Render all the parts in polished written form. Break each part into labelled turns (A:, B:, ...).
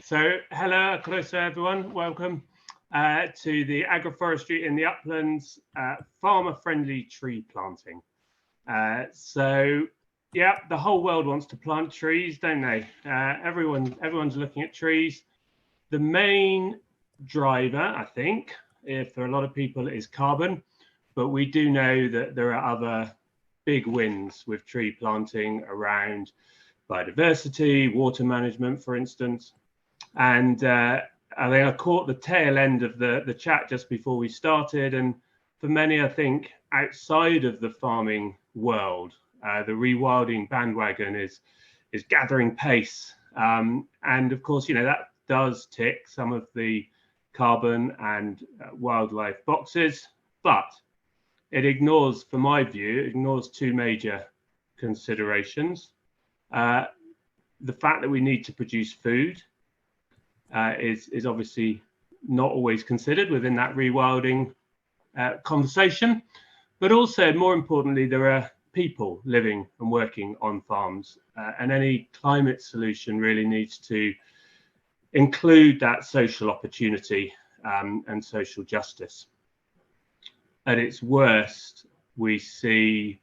A: Hello, close everyone. Welcome to the Agroforestry in the Uplands farmer-friendly tree planting. Yeah, the whole world wants to plant trees, don't they? Everyone's looking at trees. The main driver, I think, for a lot of people is carbon, but we do know that there are other big wins with tree planting around biodiversity, water management, for instance. And I think I caught the tail end of the chat just before we started. And for many, I think, outside of the farming world, the rewilding bandwagon is gathering pace. And of course, that does tick some of the carbon and wildlife boxes, but it ignores, for my view, two major considerations. The fact that we need to produce food is obviously not always considered within that rewilding conversation, but also more importantly, there are people living and working on farms, and any climate solution really needs to include that social opportunity and social justice. At its worst, we see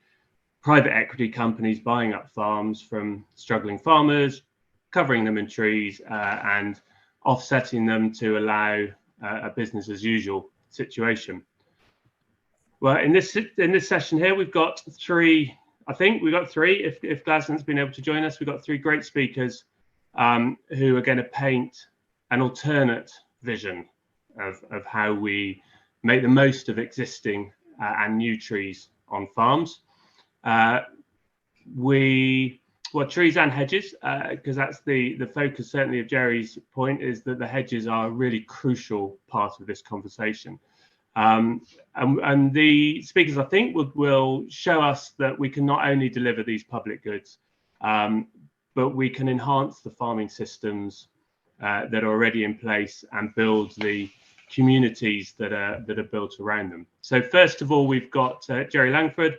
A: private equity companies buying up farms from struggling farmers, covering them in trees and offsetting them to allow a business as usual situation. Well, in this session here, we've got three. I think we've got three. If Glasland's been able to join us, we've got three great speakers who are going to paint an alternate vision of how we make the most of existing and new trees on farms. Trees and hedges, because that's the focus certainly of Jerry's point, is that the hedges are a really crucial part of this conversation. And the speakers, I think, will show us that we can not only deliver these public goods, but we can enhance the farming systems that are already in place and build the communities that are built around them. So first of all, we've got Jerry Langford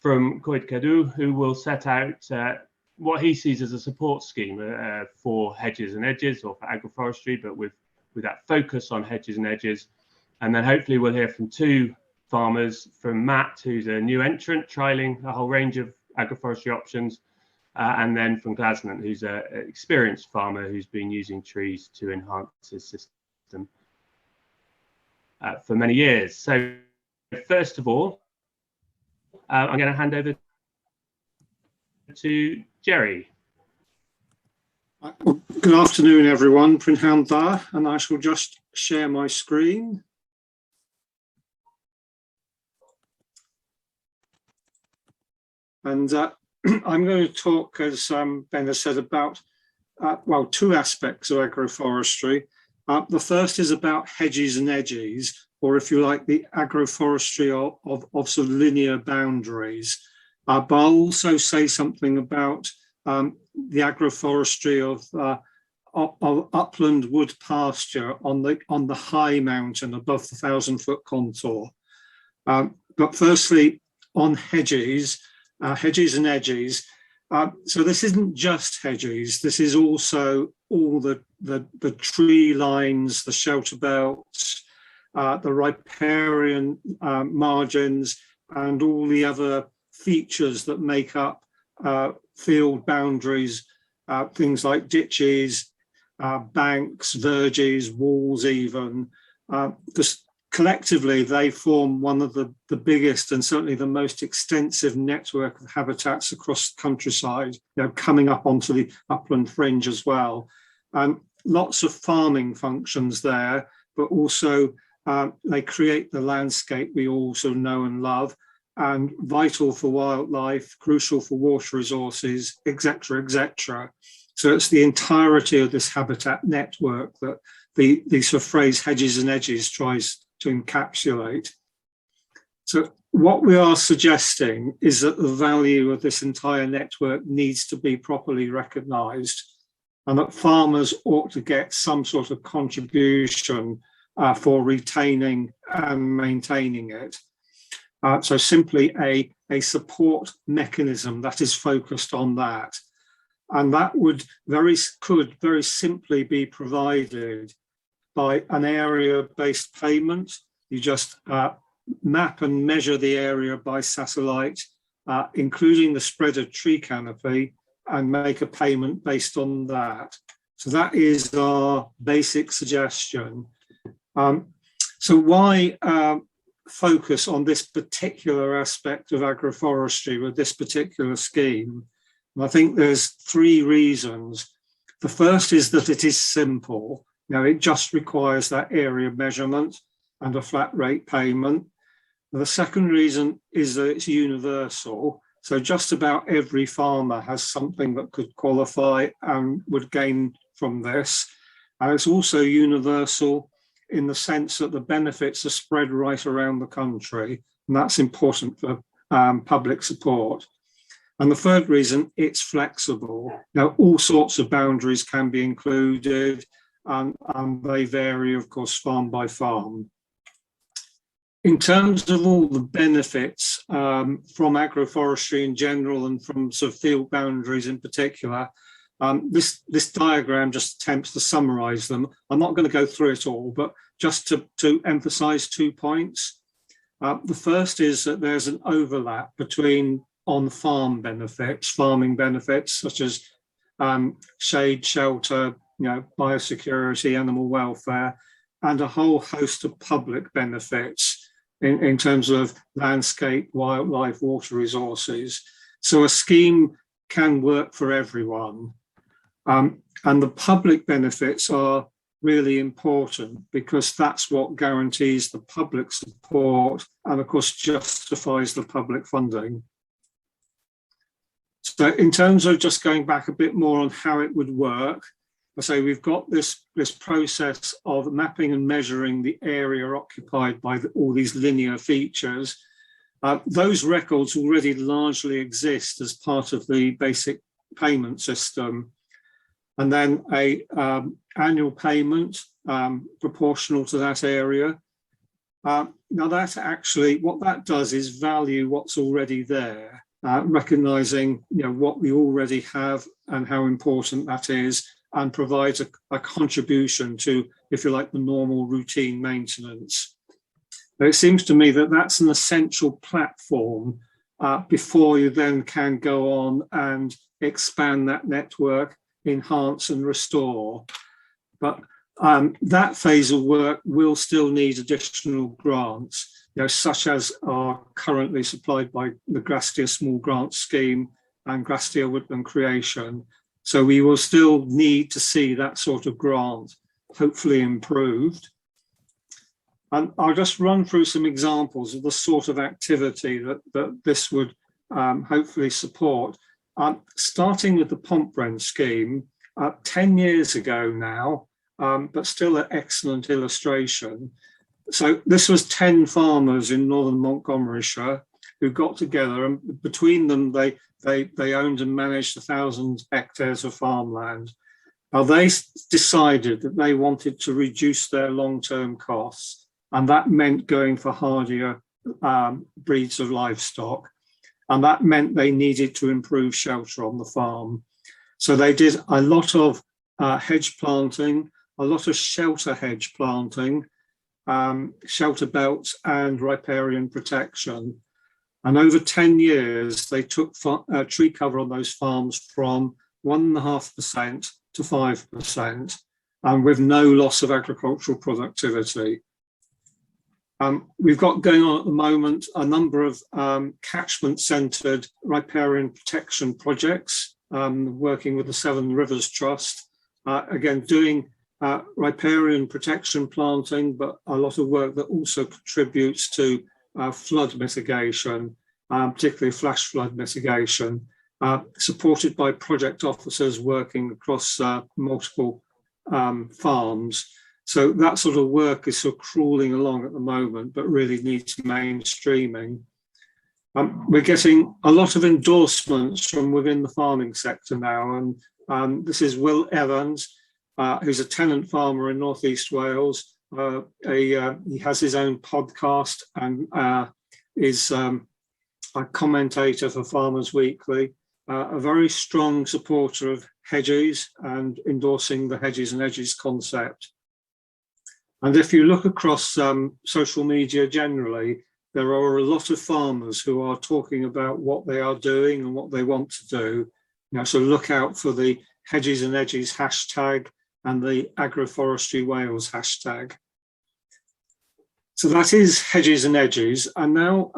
A: from Coed Cadw, who will set out what he sees as a support scheme for hedges and edges, or for agroforestry, but with that focus on hedges and edges. And then hopefully we'll hear from two farmers, from Matt, who's a new entrant, trialing a whole range of agroforestry options, and then from Glasland, who's an experienced farmer who's been using trees to enhance his system for many years. So first of all, I'm going to hand over to Jerry.
B: Good afternoon, everyone. Prynhawn dda, and I shall just share my screen. And I'm going to talk, as Ben has said, about two aspects of agroforestry. The first is about hedges and edges, or if you like, the agroforestry of sort of linear boundaries. But I'll also say something about the agroforestry of upland wood pasture on the high mountain above the 1,000-foot contour. But firstly, on hedges and edges. So this isn't just hedges. This is also all the tree lines, the shelter belts, the riparian margins, and all the other features that make up field boundaries, things like ditches, banks, verges, walls even, because collectively they form one of the biggest and certainly the most extensive network of habitats across the countryside, coming up onto the upland fringe as well. Lots of farming functions there, but also they create the landscape we also know and love, and vital for wildlife, crucial for water resources, etc., etc. So it's the entirety of this habitat network that the sort of phrase hedges and edges tries to encapsulate. So what we are suggesting is that the value of this entire network needs to be properly recognised, and that farmers ought to get some sort of contribution for retaining and maintaining it. So simply a support mechanism that is focused on that. And that could very simply be provided by an area-based payment. You just map and measure the area by satellite, including the spread of tree canopy, and make a payment based on that. So that is our basic suggestion. So why focus on this particular aspect of agroforestry with this particular scheme? And I think there's three reasons. The first is that it is simple. Now, it just requires that area measurement and a flat rate payment. The second reason is that it's universal. So just about every farmer has something that could qualify and would gain from this. And it's also universal in the sense that the benefits are spread right around the country. And that's important for public support. And the third reason, it's flexible. Now, all sorts of boundaries can be included, and they vary, of course, farm by farm. In terms of all the benefits from agroforestry in general and from sort of field boundaries in particular, this diagram just attempts to summarize them. I'm not going to go through it all, but just to emphasize 2 points. The first is that there's an overlap between on-farm benefits, farming benefits, such as shade, shelter, biosecurity, animal welfare, and a whole host of public benefits in terms of landscape, wildlife, water resources. So a scheme can work for everyone. And the public benefits are really important because that's what guarantees the public support and, of course, justifies the public funding. So in terms of just going back a bit more on how it would work, I say we've got this process of mapping and measuring the area occupied by all these linear features. Those records already largely exist as part of the basic payment system. And then a annual payment proportional to that area. Now that actually, what that does is value what's already there, recognizing what we already have and how important that is, and provides a contribution to, if you like, the normal routine maintenance. Now, it seems to me that that's an essential platform before you then can go on and expand that network, enhance and restore. But that phase of work will still need additional grants, such as are currently supplied by the Grassland Small Grant Scheme and Grassland Woodland Creation. So we will still need to see that sort of grant, hopefully improved. And I'll just run through some examples of the sort of activity that this would hopefully support. Starting with the Pomp-Rent scheme, 10 years ago now, but still an excellent illustration. So this was 10 farmers in northern Montgomeryshire who got together, and between them they owned and managed 1,000 hectares of farmland. Now they decided that they wanted to reduce their long-term costs, and that meant going for hardier breeds of livestock. And that meant they needed to improve shelter on the farm. So they did a lot of hedge planting, a lot of shelter hedge planting, shelter belts and riparian protection. And over 10 years, they took tree cover on those farms from 1.5% to 5%, and with no loss of agricultural productivity. We've got going on at the moment a number of catchment-centred riparian protection projects, working with the Seven Rivers Trust, again doing riparian protection planting, but a lot of work that also contributes to flood mitigation, particularly flash flood mitigation, supported by project officers working across multiple farms. So that sort of work is sort of crawling along at the moment, but really needs mainstreaming. We're getting a lot of endorsements from within the farming sector now, and this is Will Evans, who's a tenant farmer in North East Wales. He has his own podcast and is a commentator for Farmers Weekly. a very strong supporter of hedges and endorsing the hedges and edges concept. And if you look across social media generally, there are a lot of farmers who are talking about what they are doing and what they want to do. So look out for the hedges and edges hashtag and the Agroforestry Wales hashtag. So that is hedges and edges. And now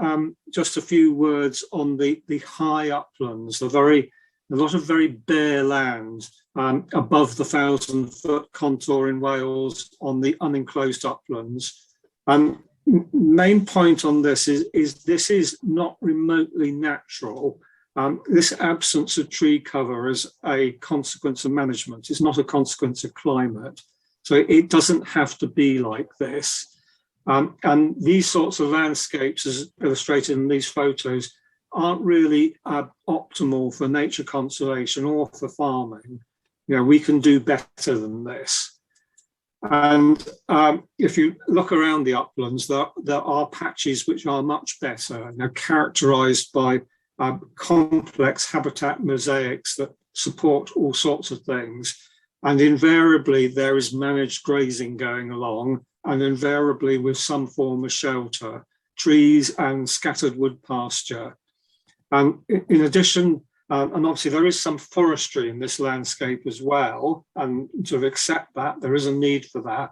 B: just a few words on the high uplands, a lot of very bare land above the 1,000-foot contour in Wales on the unenclosed uplands. Main point on this is this is not remotely natural. This absence of tree cover is a consequence of management. It's not a consequence of climate. So it doesn't have to be like this. And these sorts of landscapes, as illustrated in these photos, aren't really optimal for nature conservation or for farming. We can do better than this. And if you look around the uplands, there are patches which are much better, characterized by complex habitat mosaics that support all sorts of things. And invariably, there is managed grazing going along, and invariably with some form of shelter, trees and scattered wood pasture. And in addition, and obviously there is some forestry in this landscape as well, and to accept that, there is a need for that.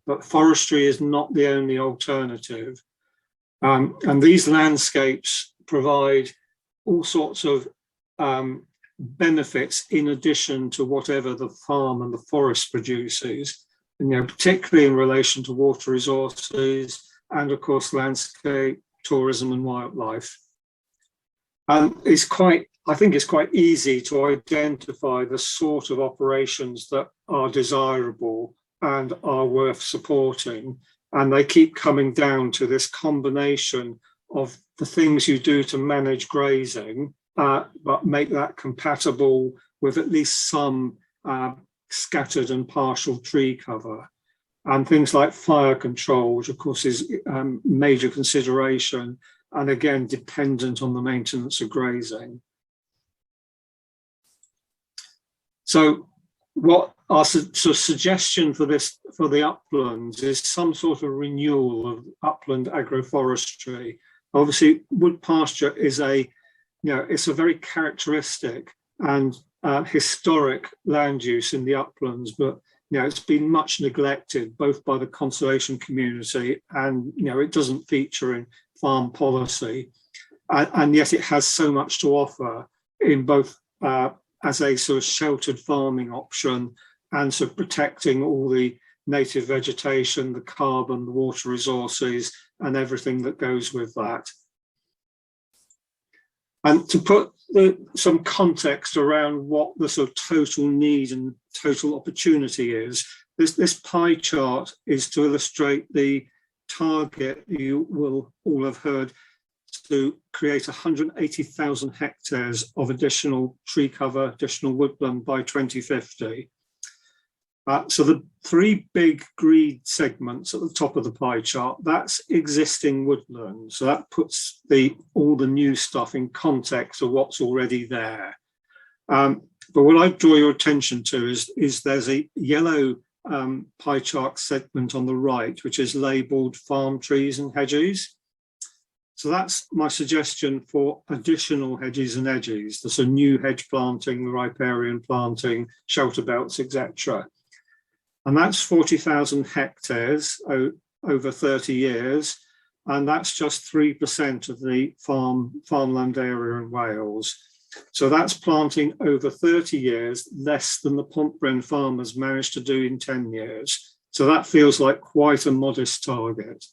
B: But forestry is not the only alternative. And these landscapes provide all sorts of benefits in addition to whatever the farm and the forest produces, particularly in relation to water resources and, of course, landscape, tourism and wildlife. And I think it's quite easy to identify the sort of operations that are desirable and are worth supporting. And they keep coming down to this combination of the things you do to manage grazing, but make that compatible with at least some scattered and partial tree cover. And things like fire control, which of course is major consideration, and again, dependent on the maintenance of grazing. So what our suggestion for the uplands is some sort of renewal of upland agroforestry. Obviously, wood pasture is it's a very characteristic and historic land use in the uplands, but it's been much neglected both by the conservation community and it doesn't feature in farm policy, and yet it has so much to offer in both as a sort of sheltered farming option and sort of protecting all the native vegetation, the carbon, the water resources, and everything that goes with that. And to put some context around what the sort of total need and total opportunity is, this pie chart is to illustrate the target you will all have heard to create 180,000 hectares of additional tree cover, additional woodland by 2050. So the three big green segments at the top of the pie chart, that's existing woodland. So that puts all the new stuff in context of what's already there. But what I draw your attention to is there's a yellow pie chart segment on the right, which is labeled farm trees and hedges. So that's my suggestion for additional hedges and edges. There's a new hedge planting, the riparian planting, shelter belts, etc. And that's 40,000 hectares over 30 years. And that's just 3% of the farmland area in Wales. So that's planting over 30 years, less than the Pontbryn farmers managed to do in 10 years. So that feels like quite a modest target.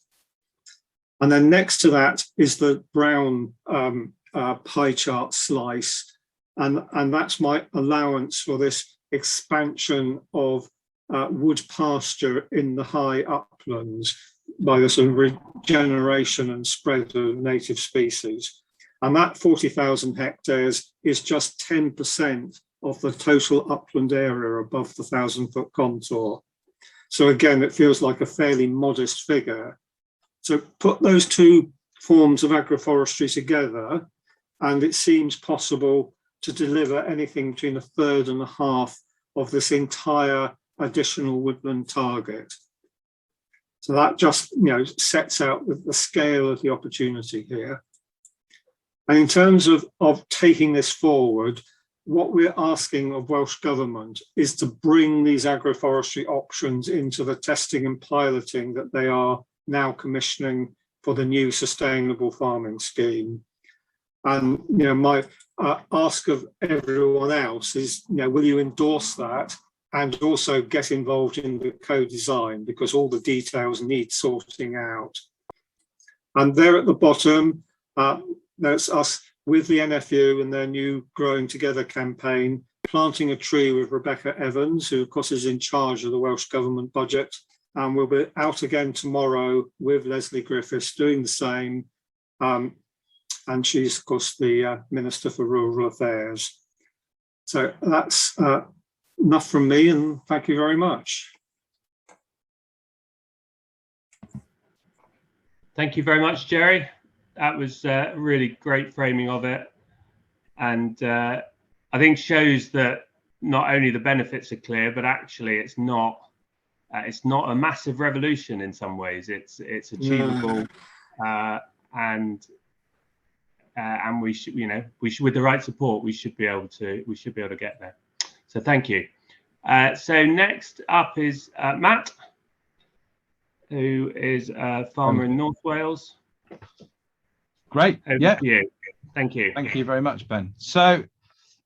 B: And then next to that is the brown pie chart slice. And that's my allowance for this expansion of wood pasture in the high uplands by the sort of regeneration and spread of native species. And that 40,000 hectares is just 10% of the total upland area above the 1,000-foot contour. So again, it feels like a fairly modest figure. So put those two forms of agroforestry together, and it seems possible to deliver anything between a third and a half of this entire additional woodland target. So that just, sets out the scale of the opportunity here. And in terms of taking this forward, what we're asking of Welsh Government is to bring these agroforestry options into the testing and piloting that they are now commissioning for the new sustainable farming scheme. And my ask of everyone else is, will you endorse that and also get involved in the co-design, because all the details need sorting out. And there at the bottom, that's us with the NFU and their new Growing Together campaign, planting a tree with Rebecca Evans, who of course is in charge of the Welsh Government budget. And we'll be out again tomorrow with Leslie Griffiths doing the same. And she's of course the Minister for Rural Affairs. So that's enough from me, and thank you very much.
A: Thank you very much, Jerry. That was a really great framing of it, and I think shows that not only the benefits are clear, but actually it's not a massive revolution in some ways. It's achievable, and we should, with the right support, we should be able to get there. So thank you. So next up is Matt, who is a farmer in North Wales.
C: Great.
A: Over
C: yeah.
A: to you. Thank you.
C: Thank you very much, Ben. So,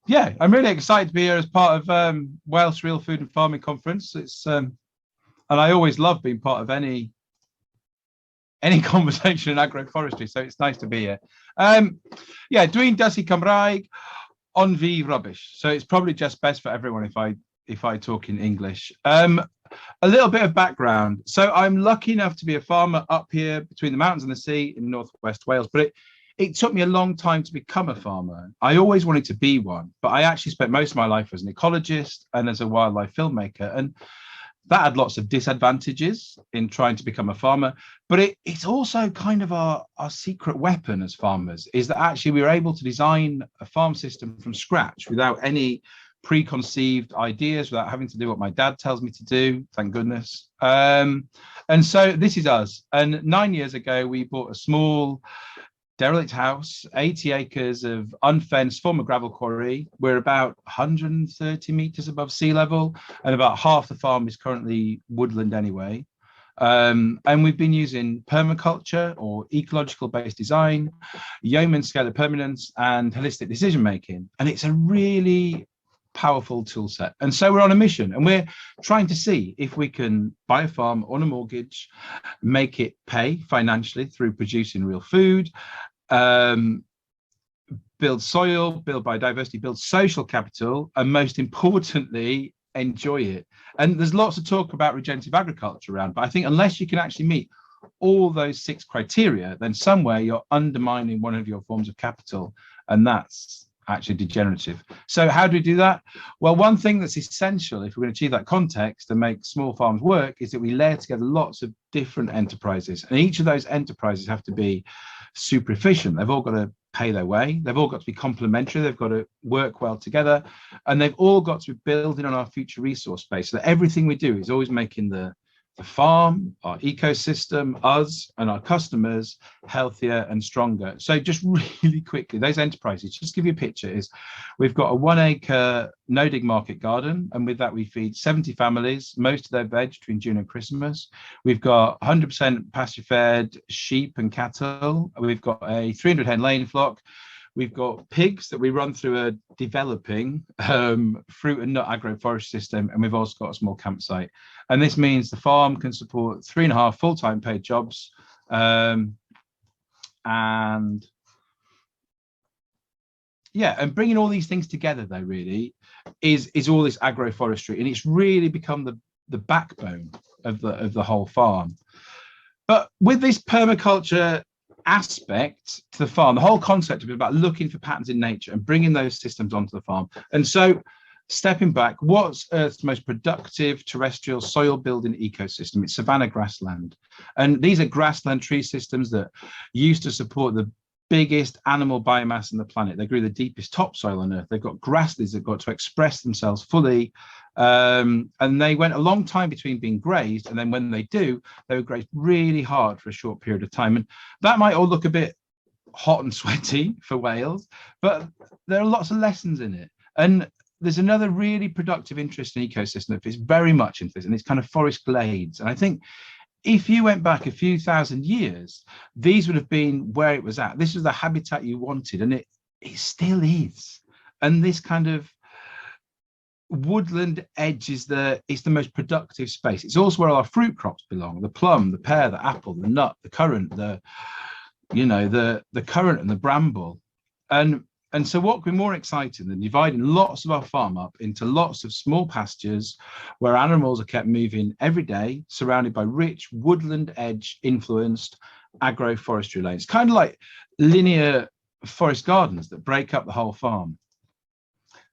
C: yeah, I'm really excited to be here as part of Welsh Real Food and Farming Conference. It's and I always love being part of any conversation in agroforestry, so it's nice to be here. Yeah, dwi'n dysgu Cymraeg, ond fi rubbish. So it's probably just best for everyone if I talk in English. A little bit of background. So I'm lucky enough to be a farmer up here between the mountains and the sea in northwest Wales, but it took me a long time to become a farmer. I always wanted to be one, but I actually spent most of my life as an ecologist and as a wildlife filmmaker. And that had lots of disadvantages in trying to become a farmer, but it's also kind of our secret weapon as farmers, is that actually we were able to design a farm system from scratch without any preconceived ideas, without having to do what my dad tells me to do, thank goodness. And so this is us. And 9 years ago, we bought a small derelict house, 80 acres of unfenced former gravel quarry. We're about 130 meters above sea level, and about half the farm is currently woodland anyway. And we've been using permaculture or ecological based design, yeoman scale of permanence, and holistic decision making. And it's a really powerful tool set. And so we're on a mission, and we're trying to see if we can buy a farm on a mortgage, make it pay financially through producing real food, build soil, build biodiversity, build social capital, and most importantly, enjoy it. And there's lots of talk about regenerative agriculture around, but I think unless you can actually meet all those 6 criteria, then somewhere you're undermining one of your forms of capital, and that's actually degenerative. So how do we do that? Well, one thing that's essential if we're going to achieve that context and make small farms work is that we layer together lots of different enterprises, and each of those enterprises have to be super efficient. They've all got to pay their way, they've all got to be complementary, they've got to work well together, and they've all got to be building on our future resource base, so that everything we do is always making the farm, our ecosystem, us and our customers healthier and stronger. So just really quickly, those enterprises, just to give you a picture, is we've got a 1 acre no-dig market garden, and with that we feed 70 families, most of their veg between June and Christmas. We've got 100% pasture-fed sheep and cattle. We've got a 300 hen laying flock. We've got pigs that we run through a developing fruit and nut agroforestry system, and we've also got a small campsite. And this means the farm can support 3.5 full-time paid jobs. And yeah, and bringing all these things together, though, really is all this agroforestry, and it's really become the backbone of the whole farm. But with this permaculture aspect to the farm, the whole concept of it about looking for patterns in nature and bringing those systems onto the farm. And so stepping back, what's Earth's most productive terrestrial soil building ecosystem? It's savannah grassland. And these are grassland tree systems that used to support the biggest animal biomass on the planet. They grew the deepest topsoil on Earth. They've got grasses that got to express themselves fully. And they went a long time between being grazed. And then when they do, they were grazed really hard for a short period of time. And that might all look a bit hot and sweaty for Wales, but there are lots of lessons in it. And there's another really productive, interesting ecosystem that fits very much into this, and it's kind of forest glades. And I think if you went back a few thousand years, these would have been where it was at. This was the habitat you wanted, and it still is. And this kind of woodland edge is the most productive space. It's also where our fruit crops belong: the plum, the pear, the apple, the nut, the currant, the currant and the bramble. And so what could be more exciting than dividing lots of our farm up into lots of small pastures where animals are kept moving every day, surrounded by rich woodland edge influenced agroforestry lanes, kind of like linear forest gardens that break up the whole farm.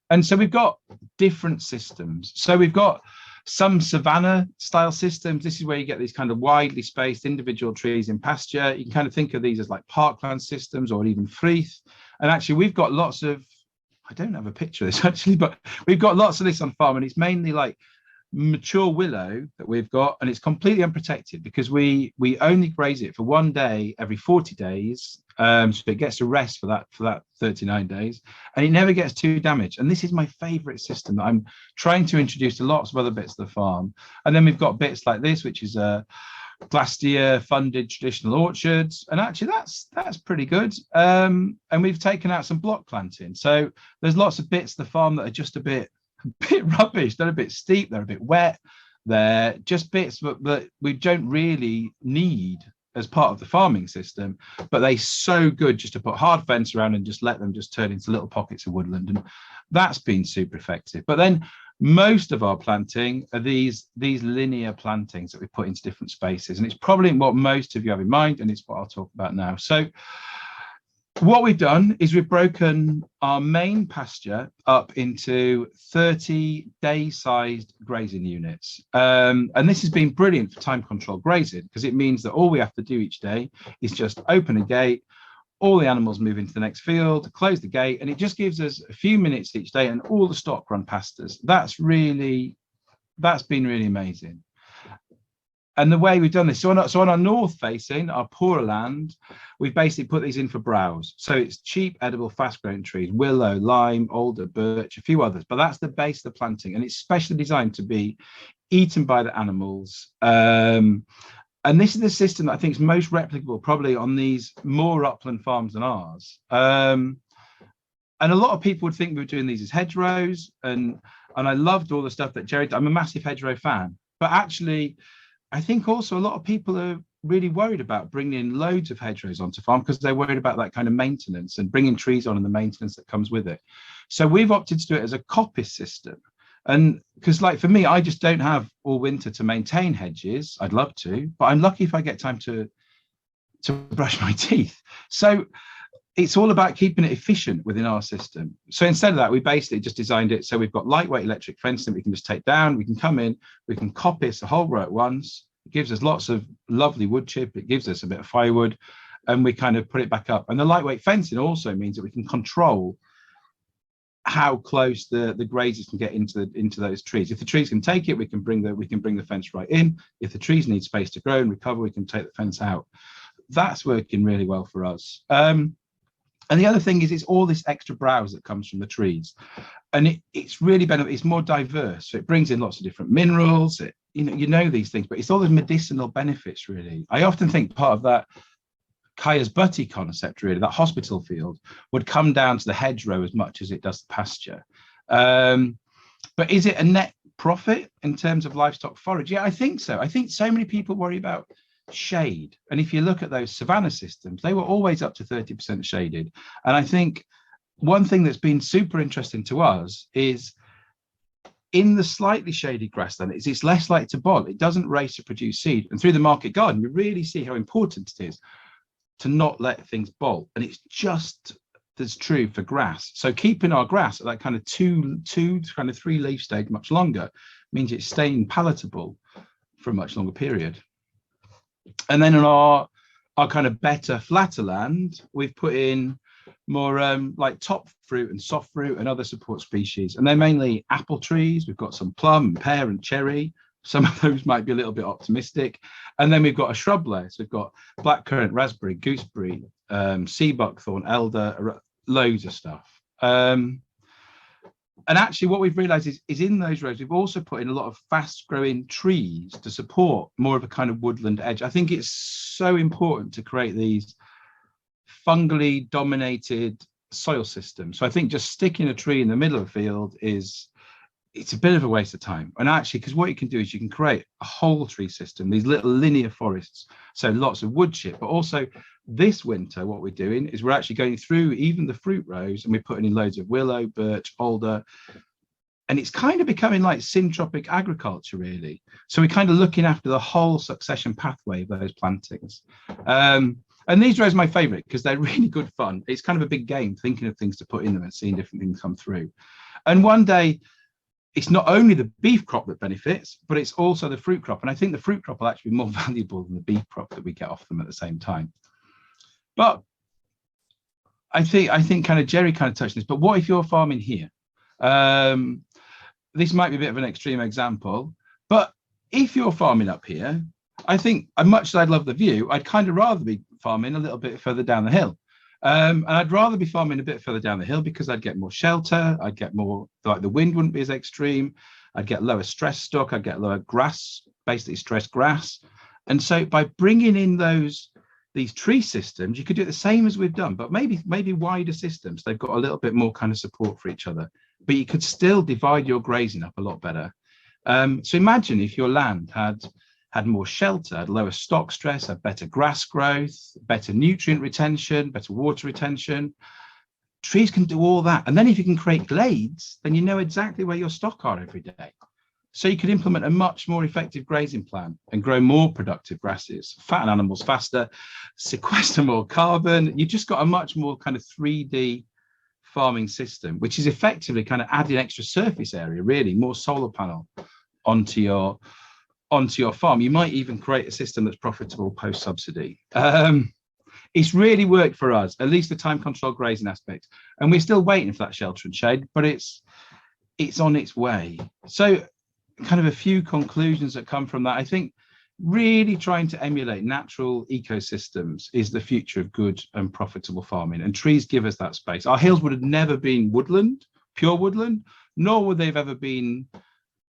C: And so we've got different systems. So we've got some savannah style systems. This is where you get these kind of widely spaced individual trees in pasture. You can kind of think of these as like parkland systems or even frith. And actually we've got lots of, I don't have a picture of this actually, but we've got lots of this on farm, and it's mainly like mature willow that we've got, and it's completely unprotected because we only graze it for 1 day every 40 days. So it gets to rest for that 39 days, and it never gets too damaged. And this is my favorite system that I'm trying to introduce to lots of other bits of the farm. And then we've got bits like this, which is a Glastier funded traditional orchards, and actually that's pretty good. And we've taken out some block planting, so there's lots of bits of the farm that are just a bit rubbish. They're a bit steep, they're a bit wet, they're just bits that we don't really need as part of the farming system, but they're so good just to put hard fence around and just let them just turn into little pockets of woodland, and that's been super effective. But then most of our planting are these linear plantings that we put into different spaces, and it's probably what most of you have in mind, and it's what I'll talk about now. So what we've done is we've broken our main pasture up into 30 day-sized grazing units. And this has been brilliant for time control grazing, because it means that all we have to do each day is just open a gate, all the animals move into the next field, close the gate, and it just gives us a few minutes each day, and all the stock run past us. That's been really amazing. And the way we've done this, so on our north facing, our poorer land, we've basically put these in for browse. So it's cheap, edible, fast-growing trees: willow, lime, alder, birch, a few others. But that's the base of the planting, and it's specially designed to be eaten by the animals. And this is the system that I think is most replicable probably on these more upland farms than ours. And a lot of people would think we were doing these as hedgerows, and I loved all the stuff that Jerry did. I'm a massive hedgerow fan, but actually I think also a lot of people are really worried about bringing in loads of hedgerows onto farm because they're worried about that kind of maintenance and bringing trees on and the maintenance that comes with it. So we've opted to do it as a coppice system. And because, like, for me, I just don't have all winter to maintain hedges. I'd love to, but I'm lucky if I get time to brush my teeth. So it's all about keeping it efficient within our system. So instead of that, we basically just designed it so we've got lightweight electric fencing we can just take down. We can come in, we can coppice a whole row at once. It gives us lots of lovely wood chip. It gives us a bit of firewood, and we kind of put it back up. And the lightweight fencing also means that we can control how close the grazers can get into those trees. If the trees can take it, we can bring the fence right in. If the trees need space to grow and recover, we can take the fence out. That's working really well for us. And the other thing is, it's all this extra browse that comes from the trees, and it's really it's more diverse. So it brings in lots of different minerals. You know these things, but it's all the medicinal benefits really. I often think part of that Kaya's Butty concept, really, that hospital field, would come down to the hedgerow as much as it does the pasture. But is it a net profit in terms of livestock forage? Yeah, I think so. I think so many people worry about shade, and if you look at those savannah systems, they were always up to 30% shaded. And I think one thing that's been super interesting to us is in the slightly shaded grassland, it's less likely to bolt. It doesn't race to produce seed. And through the market garden, you really see how important it is to not let things bolt. And it's just as true for grass. So keeping our grass at that kind of two kind of 3 leaf stage much longer means it's staying palatable for a much longer period. And then on our kind of better, flatter land, we've put in more like top fruit and soft fruit and other support species. And they're mainly apple trees. We've got some plum, pear and cherry. Some of those might be a little bit optimistic. And then we've got a shrub layer. So we've got blackcurrant, raspberry, gooseberry, sea buckthorn, elder, loads of stuff. And actually what we've realized is in those rows, we've also put in a lot of fast growing trees to support more of a kind of woodland edge. I think it's so important to create these fungally dominated soil systems. So I think just sticking a tree in the middle of the field it's a bit of a waste of time. And actually, because what you can do is you can create a whole tree system, these little linear forests. So lots of wood chip, but also this winter, what we're doing is we're actually going through even the fruit rows and we're putting in loads of willow, birch, alder. And it's kind of becoming like syntropic agriculture, really. So we're kind of looking after the whole succession pathway of those plantings. And these rows are my favorite because they're really good fun. It's kind of a big game thinking of things to put in them and seeing different things come through. And one day, it's not only the beef crop that benefits, but it's also the fruit crop. And I think the fruit crop will actually be more valuable than the beef crop that we get off them at the same time. But I think kind of Jerry kind of touched this, but what if you're farming here? This might be a bit of an extreme example, but if you're farming up here, I think as much as I'd love the view, I'd kind of rather be farming a little bit further down the hill. And I'd rather be farming a bit further down the hill because I'd get more shelter. I'd get more, like the wind wouldn't be as extreme. I'd get lower stress stock. I'd get lower grass, basically stressed grass. And so by bringing in these tree systems, you could do it the same as we've done, but maybe wider systems. They've got a little bit more kind of support for each other, but you could still divide your grazing up a lot better. So imagine if your land had more shelter, had lower stock stress, had better grass growth, better nutrient retention, better water retention. Trees can do all that. And then if you can create glades, then you know exactly where your stock are every day. So you could implement a much more effective grazing plan and grow more productive grasses, fatten animals faster, sequester more carbon. You just got a much more kind of 3D farming system, which is effectively kind of adding extra surface area, really, more solar panel onto your farm. You might even create a system that's profitable post subsidy. It's really worked for us, at least the time control grazing aspect, and we're still waiting for that shelter and shade, but it's on its way. So kind of a few conclusions that come from that. I think really trying to emulate natural ecosystems is the future of good and profitable farming, and trees give us that space. Our hills would have never been woodland, pure woodland, nor would they've ever been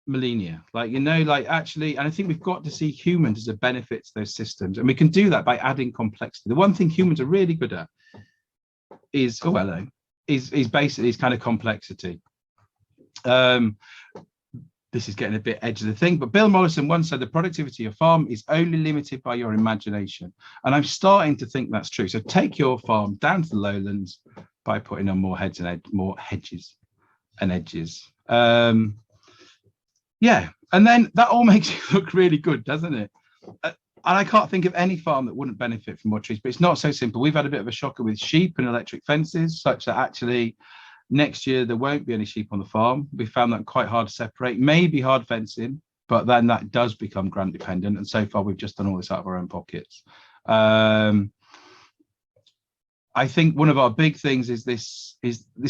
C: millennia, actually. And I think we've got to see humans as a benefit to those systems, and we can do that by adding complexity. The one thing humans are really good at is basically kind of complexity. This is getting a bit edge of the thing, but Bill Mollison once said the productivity of a farm is only limited by your imagination, and I'm starting to think that's true. So take your farm down to the lowlands by putting on more hedges and edges. Yeah, and then that all makes you look really good, doesn't it? And I can't think of any farm that wouldn't benefit from more trees, but it's not so simple. We've had a bit of a shocker with sheep and electric fences, such that actually next year there won't be any sheep on the farm. We found that quite hard to separate, maybe hard fencing, but then that does become grant dependent. And so far we've just done all this out of our own pockets. I think one of our big things is this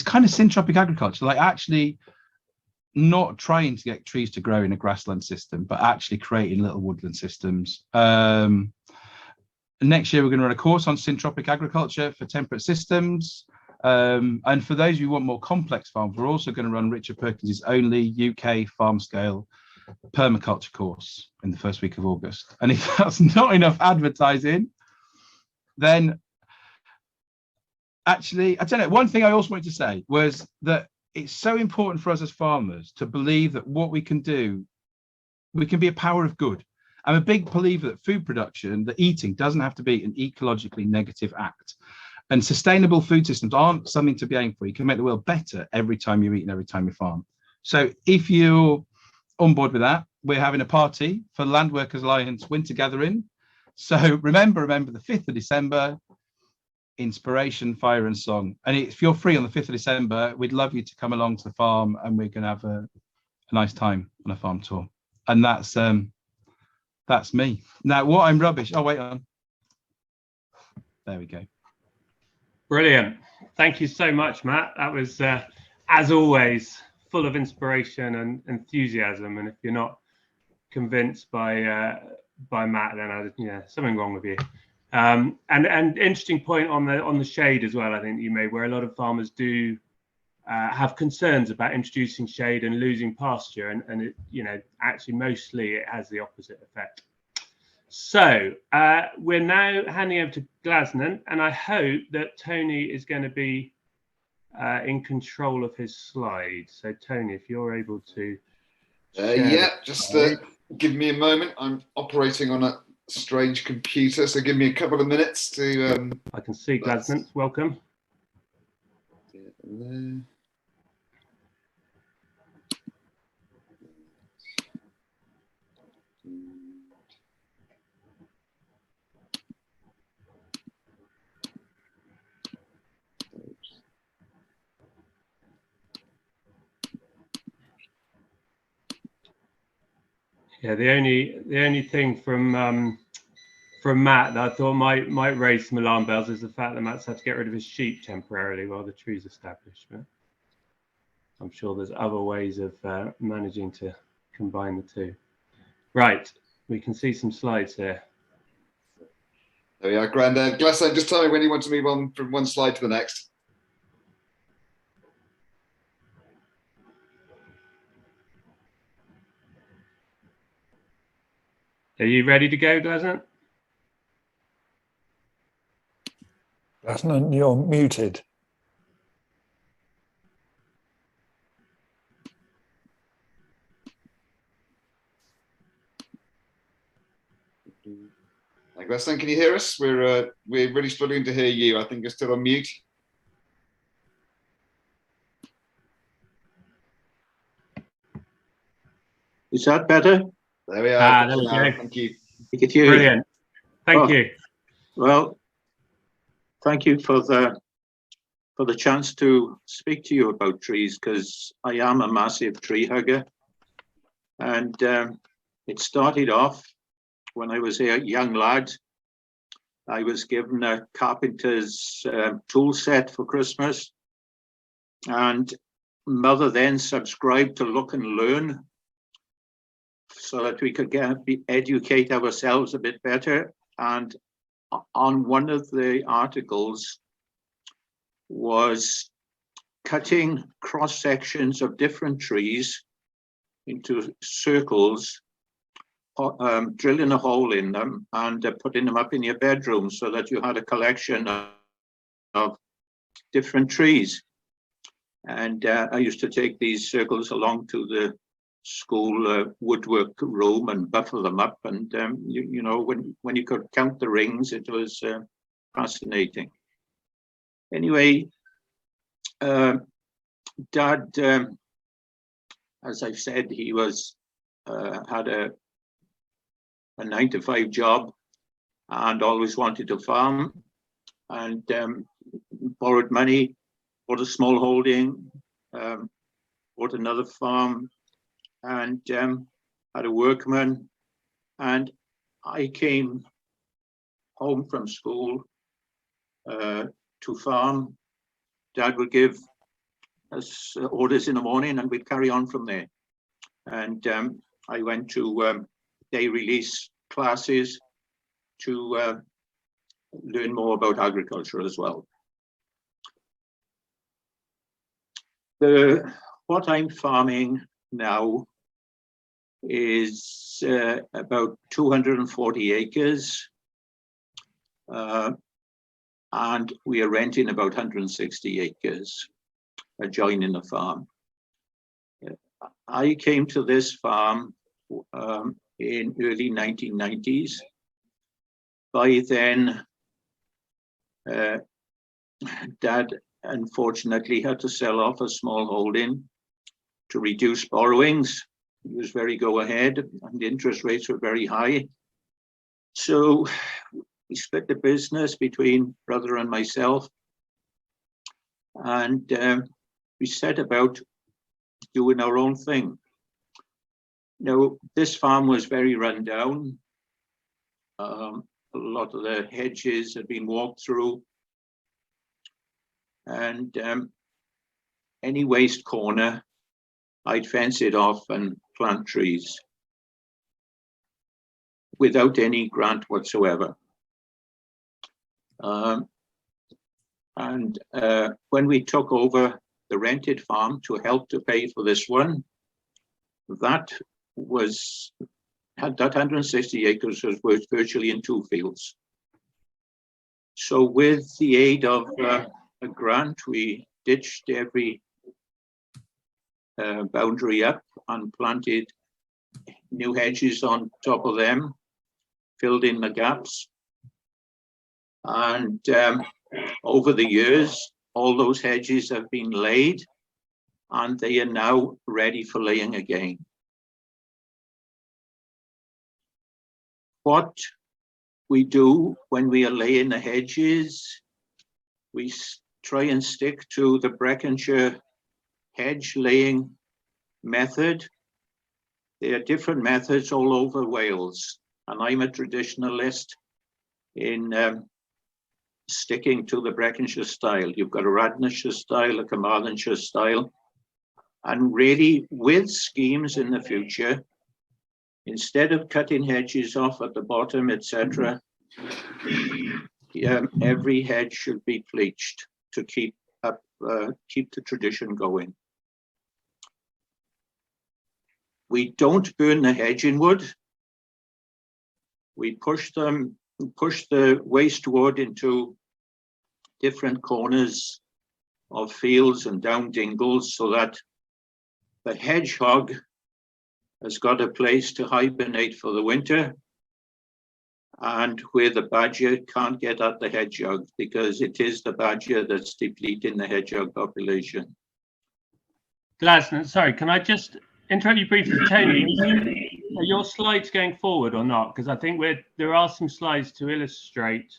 C: kind of syntropic agriculture, like actually not trying to get trees to grow in a grassland system, but actually creating little woodland systems. Next year, we're going to run a course on syntropic agriculture for temperate systems. And for those who want more complex farms, we're also going to run Richard Perkins's only UK farm scale permaculture course in the first week of August. And if that's not enough advertising, then actually, I don't know. One thing I also wanted to say was that it's so important for us as farmers to believe that what we can do, we can be a power of good. I'm a big believer that food production, that eating doesn't have to be an ecologically negative act. And sustainable food systems aren't something to be aimed for. You can make the world better every time you eat and every time you farm. So if you're on board with that, we're having a party for Land Workers Alliance Winter Gathering. So remember the 5th of December, inspiration, fire and song. And if you're free on the 5th of December, we'd love you to come along to the farm and we're going to have a nice time on a farm tour. And that's me. Now, what I'm rubbish. Oh, wait on. There we go.
A: Brilliant. Thank you so much, Matt. That was, as always, full of inspiration and enthusiasm. And if you're not convinced by Matt, then something wrong with you. And interesting point on the shade as well. I think you made, where a lot of farmers do have concerns about introducing shade and losing pasture, and it, actually mostly it has the opposite effect. So we're now handing over to Glasnan, and I hope that Tony is going to be in control of his slides. So Tony, if you're able to
D: just give me a moment. I'm operating on a strange computer, so give me a couple of minutes to
A: I can see Glasnan. Welcome. Yeah, the only thing from Matt that I thought might raise some alarm bells is the fact that Matt's had to get rid of his sheep temporarily while the tree's established. But I'm sure there's other ways of managing to combine the two. Right, we can see some slides here.
D: There we are, Grandad. Glasland, just tell me when you want to move on from one slide to the next.
A: Are you ready to go, Glasland?
E: Glasland, you're muted.
D: Glasland, can you hear us? We're really struggling to hear you. I think you're still on mute.
F: Is that better?
D: There we are.
A: There we go.
D: Thank you.
F: You could hear
A: Brilliant. Thank you.
F: Well, thank you for the chance to speak to you about trees, because I am a massive tree hugger, and it started off when I was a young lad. I was given a carpenter's tool set for Christmas, and mother then subscribed to Look and Learn so that we could educate ourselves a bit better. And on one of the articles was cutting cross sections of different trees into circles, drilling a hole in them and putting them up in your bedroom so that you had a collection of different trees. And I used to take these circles along to the school woodwork room and buffle them up. And, you know, when you could count the rings, it was fascinating. Anyway, Dad, as I've said, he was had a 9-to-5 job and always wanted to farm, and borrowed money, bought a small holding, bought another farm, and had a workman. And I came home from school to farm. Dad would give us orders in the morning and we'd carry on from there. And I went to day release classes to learn more about agriculture as well. What I'm farming now is about 240 acres, and we are renting about 160 acres adjoining the farm. I came to this farm in early 1990s. By then, Dad unfortunately had to sell off a small holding to reduce borrowings. It was very go ahead and the interest rates were very high. So we split the business between brother and myself, and we set about doing our own thing. Now, this farm was very run down. a lot of the hedges had been walked through, and any waste corner, I'd fence it off and plant trees without any grant whatsoever. When we took over the rented farm to help to pay for this one, that 160 acres was worth virtually in 2 fields. So with the aid of a grant, we ditched every boundary up and planted new hedges on top of them, filled in the gaps. And over the years, all those hedges have been laid and they are now ready for laying again. What we do when we are laying the hedges, we try and stick to the Breconshire hedge laying method. There are different methods all over Wales, and I'm a traditionalist in sticking to the Breconshire style. You've got a Radnorshire style, a Carmarthenshire style, and really with schemes in the future, instead of cutting hedges off at the bottom, etc., every hedge should be pleached to keep the tradition going. We don't burn the hedging wood. We push the waste wood into different corners of fields and down dingles so that the hedgehog has got a place to hibernate for the winter, and where the badger can't get at the hedgehog, because it is the badger that's depleting the hedgehog population.
A: Glasson, sorry, can I just interrupt you briefly, Tony? Are your slides going forward or not? Because I think there are some slides to illustrate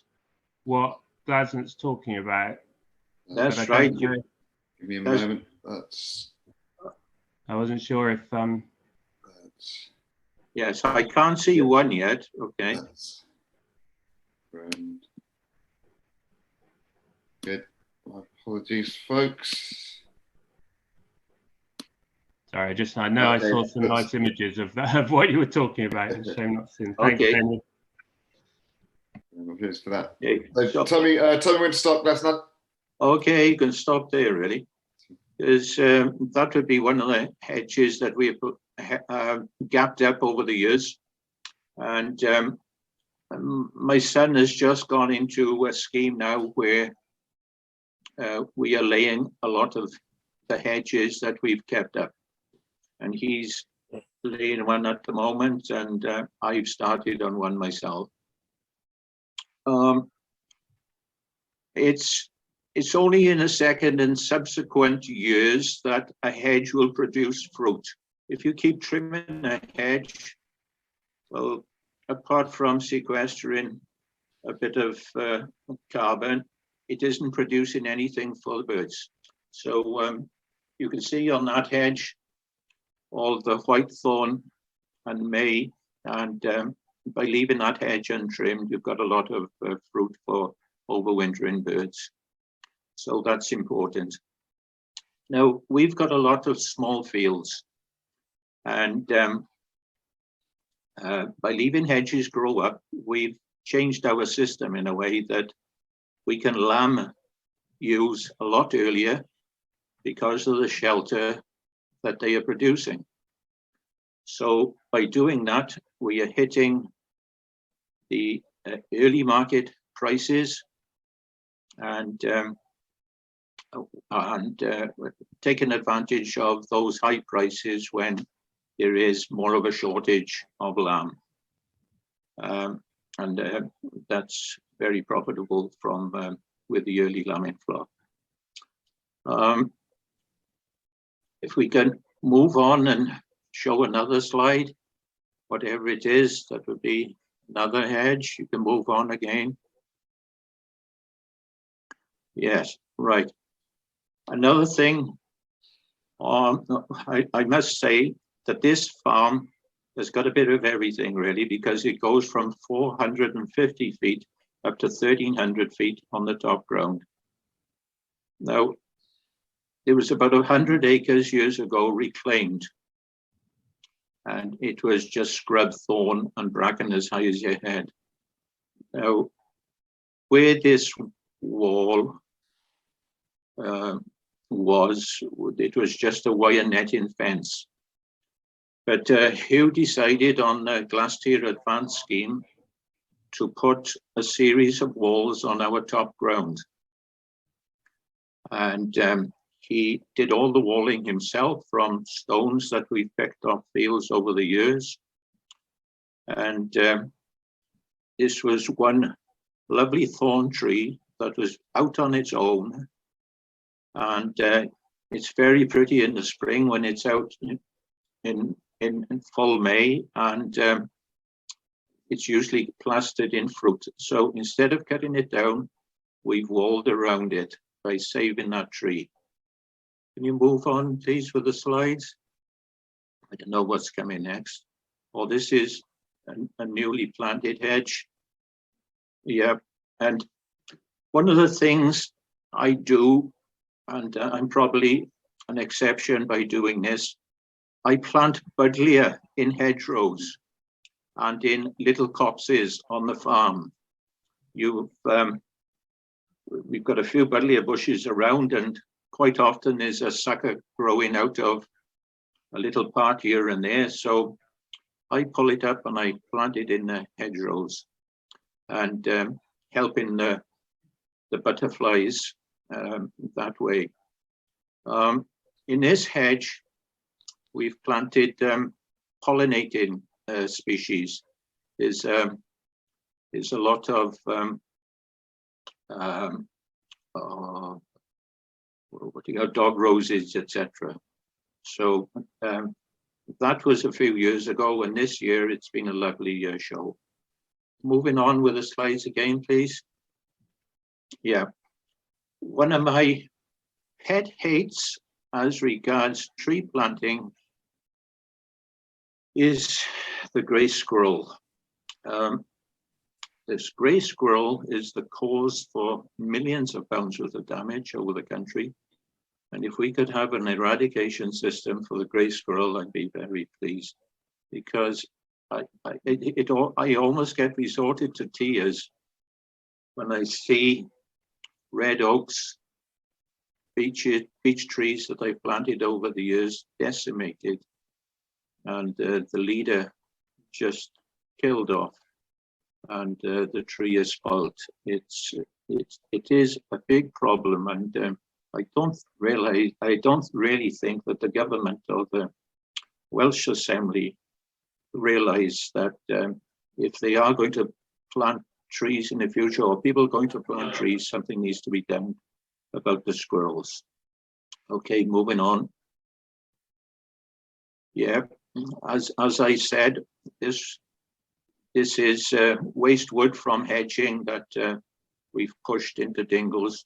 A: what Glasson's talking about.
F: That's right.
D: Give me a moment.
A: I wasn't sure if
F: yes, I can't see one yet. Okay.
D: Good. My apologies, folks.
A: Sorry, I know I saw some nice images of what you were talking about. It's a shame not seeing. Thanks,
F: Okay.
A: Tony.
D: Cheers for that.
F: Okay.
D: So, tell me when to stop, Glassson.
F: Okay, you can stop there, really. Because that would be one of the hedges that we have gapped up over the years. And my son has just gone into a scheme now where we are laying a lot of the hedges that we've kept up. And he's laying one at the moment, and I've started on one myself. It's only in the second and subsequent years that a hedge will produce fruit. If you keep trimming a hedge, well, apart from sequestering a bit of carbon, it isn't producing anything for the birds. So you can see on that hedge all the whitethorn and may, and by leaving that hedge untrimmed, you've got a lot of fruit for overwintering birds. So that's important. Now, we've got a lot of small fields, and by leaving hedges grow up, we've changed our system in a way that we can lamb ewes a lot earlier because of the shelter that they are producing. So by doing that, we are hitting the early market prices and taking advantage of those high prices when there is more of a shortage of lamb. That's very profitable from with the early lambing flock. If we can move on and show another slide, whatever it is, that would be another hedge. You can move on again. Yes, right. Another thing, I must say that this farm There's got a bit of everything really, because it goes from 450 feet up to 1,300 feet on the top ground. Now, there was about 100 acres years ago reclaimed, and it was just scrub, thorn and bracken as high as your head. Now, where this wall it was just a wire netting fence. But Hugh decided on the glass tier advance scheme to put a series of walls on our top ground. And he did all the walling himself from stones that we picked off fields over the years. And this was one lovely thorn tree that was out on its own. And it's very pretty in the spring when it's out in full May, and it's usually plastered in fruit. So instead of cutting it down, we've walled around it by saving that tree. Can you move on, please, with the slides? I don't know what's coming next. Oh, this is a newly planted hedge. Yeah, and one of the things I do, and I'm probably an exception by doing this, I plant buddleia in hedgerows and in little copses on the farm. We've got a few buddleia bushes around, and quite often there's a sucker growing out of a little part here and there. So I pull it up and I plant it in the hedgerows, and helping the butterflies that way. In this hedge, we've planted pollinating species. There's a lot of dog roses, etc. So that was a few years ago, and this year it's been a lovely show. Moving on with the slides again, please. Yeah, one of my pet hates as regards tree planting is the grey squirrel. This grey squirrel is the cause for millions of pounds worth of damage over the country. And if we could have an eradication system for the grey squirrel, I'd be very pleased, because I almost get resorted to tears when I see red oaks, beech trees that I've planted over the years decimated, and the leader just killed off, and the tree is spoilt. It is a big problem, and I don't really think that the government or the Welsh Assembly realize that if they are going to plant trees in the future, or people are going to plant trees, something needs to be done about the squirrels. Okay, moving on. Yeah, as I said, this is waste wood from hedging that we've pushed into dingles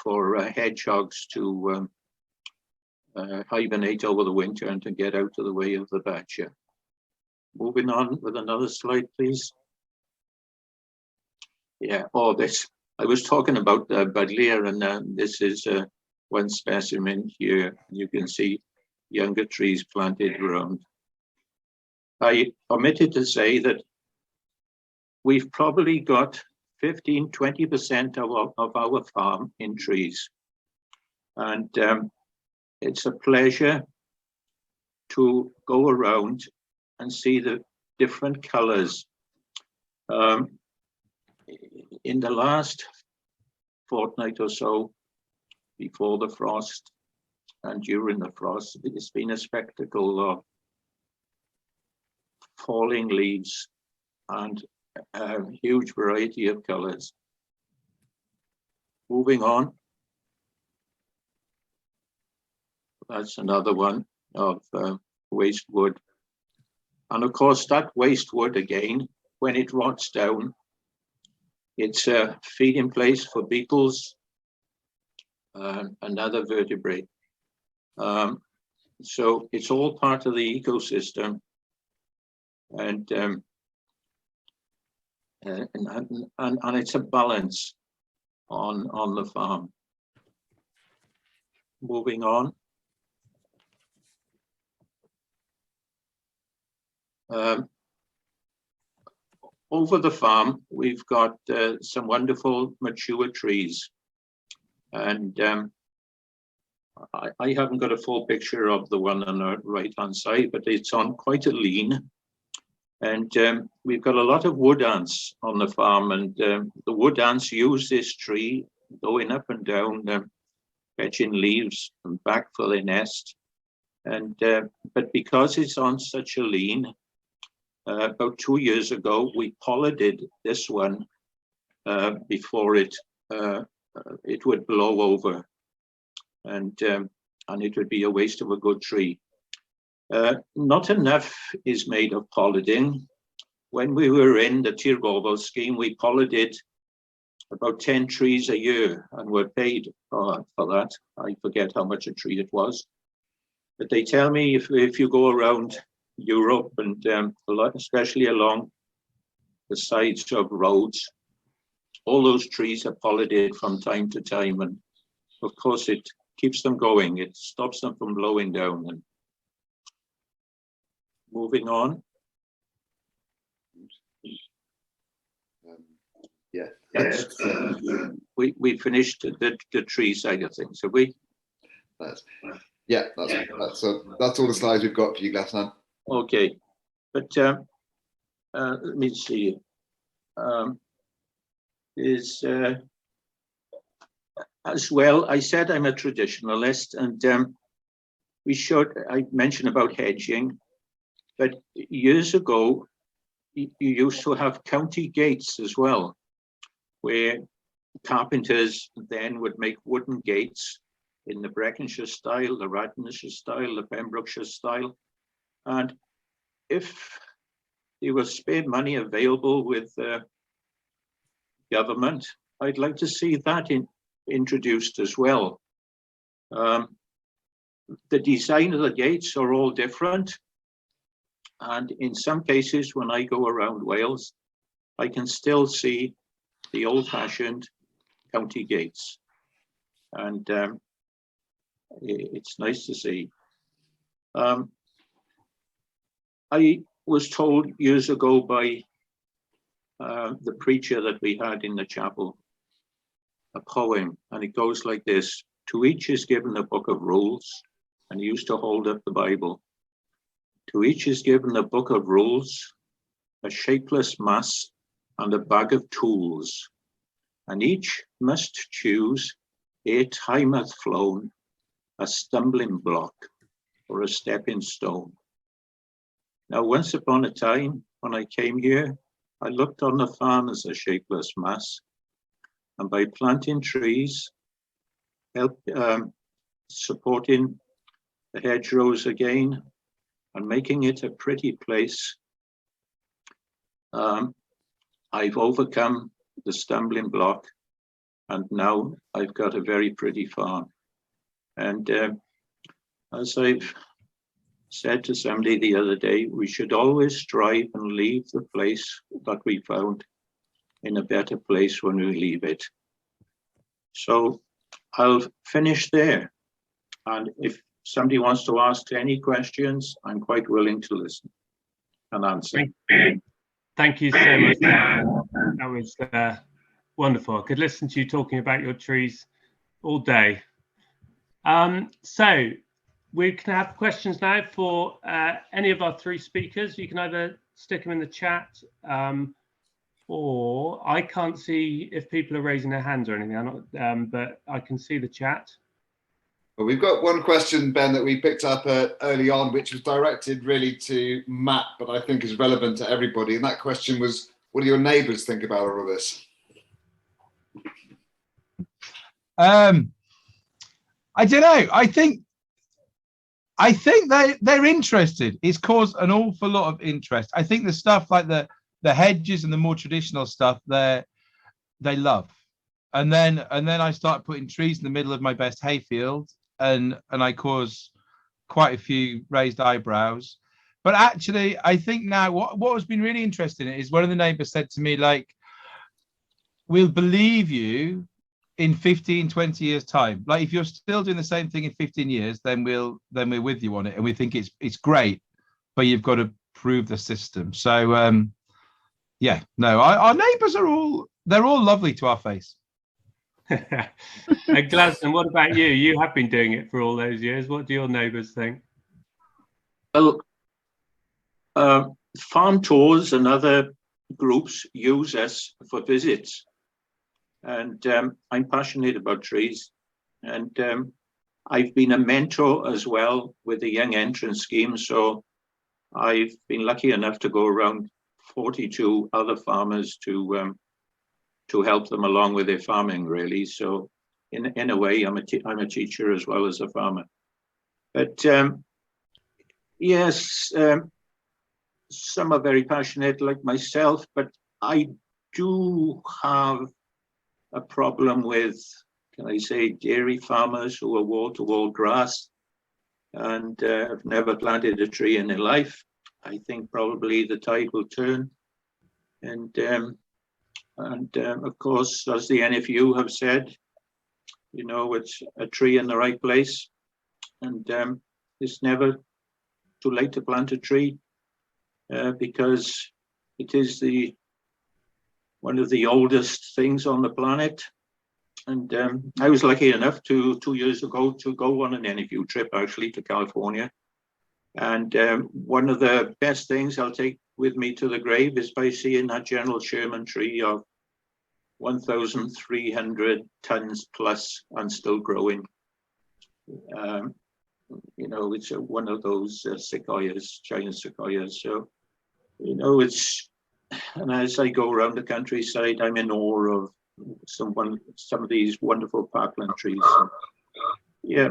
F: for hedgehogs to hibernate over the winter and to get out of the way of the badger. Moving on with another slide, please. Yeah, this. I was talking about buddleia, and this is one specimen here. You can see younger trees planted around. I omitted to say that we've probably got 15–20% of our farm in trees. And it's a pleasure to go around and see the different colors. In the last fortnight or so, before the frost and during the frost, it's been a spectacle of falling leaves and a huge variety of colors. Moving on. That's another one of waste wood. And of course, that waste wood again, when it rots down, it's a feeding place for beetles and other vertebrae. So it's all part of the ecosystem, and it's a balance on the farm. Moving on. Over the farm, we've got some wonderful mature trees, and I haven't got a full picture of the one on the right-hand side, but it's on quite a lean. And we've got a lot of wood ants on the farm, and the wood ants use this tree, going up and down, fetching leaves and back for their nest. And but because it's on such a lean, about 2 years ago, we pollinated this one before it would blow over, and it would be a waste of a good tree. Not enough is made of pollinating. When we were in the Tirgolvo scheme, we pollinated about 10 trees a year and were paid for that. I forget how much a tree it was. But they tell me if you go around Europe and especially along the sides of roads, all those trees are pollinated from time to time. And of course, it keeps them going. It stops them from blowing down. And moving on.
D: Yeah.
F: We finished the tree side of things, have we?
D: That's all the slides we've got for you, Grassland.
F: Okay, but let me see. As well, I said I'm a traditionalist, and I mentioned about hedging, but years ago, you used to have county gates as well, where carpenters then would make wooden gates in the Breconshire style, the Radnorshire style, the Pembrokeshire style. And if there was spare money available with government, I'd like to see that introduced as well. The design of the gates are all different. And in some cases, when I go around Wales, I can still see the old-fashioned county gates. And it's nice to see. I was told years ago by the preacher that we had in the chapel, a poem, and it goes like this: to each is given a book of rules, and he used to hold up the Bible. To each is given a book of rules, a shapeless mass, and a bag of tools, and each must choose, ere time hath flown, a stumbling block or a stepping stone. Now, once upon a time, when I came here, I looked on the farm as a shapeless mass, and by planting trees, supporting the hedgerows again, and making it a pretty place, I've overcome the stumbling block, and now I've got a very pretty farm. And as I've said to somebody the other day, we should always strive and leave the place that we found in a better place when we leave it. So I'll finish there. And if somebody wants to ask any questions, I'm quite willing to listen and answer.
A: Thank you so much. That was wonderful. I could listen to you talking about your trees all day. So we can have questions now for any of our three speakers. You can either stick them in the chat, or I can't see if people are raising their hands or anything. I'm not, but I can see the chat.
D: Well, we've got one question, Ben, that we picked up early on, which was directed really to Matt, but I think is relevant to everybody. And that question was, what do your neighbours think about all of this?
C: I don't know. I think they're interested. It's caused an awful lot of interest. I think the stuff like the hedges and the more traditional stuff they love. And then I start putting trees in the middle of my best hayfield, and I cause quite a few raised eyebrows. But actually, I think now what has been really interesting is one of the neighbours said to me, like, we'll believe you in 15, 20 years time. Like, if you're still doing the same thing in 15 years, then we're with you on it. And we think it's great, but you've got to prove the system. So, yeah, no, our neighbours they're all lovely to our face.
A: And Glaston, what about you? You have been doing it for all those years. What do your neighbours think?
F: Well, farm tours and other groups use us for visits, and I'm passionate about trees, and I've been a mentor as well with the Young Entrance Scheme, so I've been lucky enough to go around 42 other farmers to help them along with their farming, really. So in a way, I'm a teacher as well as a farmer. But yes, some are very passionate like myself, but I do have a problem with, can I say, dairy farmers who are wall-to-wall grass and have never planted a tree in their life. I think probably the tide will turn. And of course, as the NFU have said, you know, it's a tree in the right place, and it's never too late to plant a tree because it is one of the oldest things on the planet. And I was lucky enough 2 years ago to go on an NFU trip actually to California. And one of the best things I'll take with me to the grave is by seeing that General Sherman tree of 1,300 tons plus and still growing. You know, it's one of those sequoias, giant sequoias. So, you know, and as I go around the countryside, I'm in awe of some of these wonderful parkland trees. Yeah.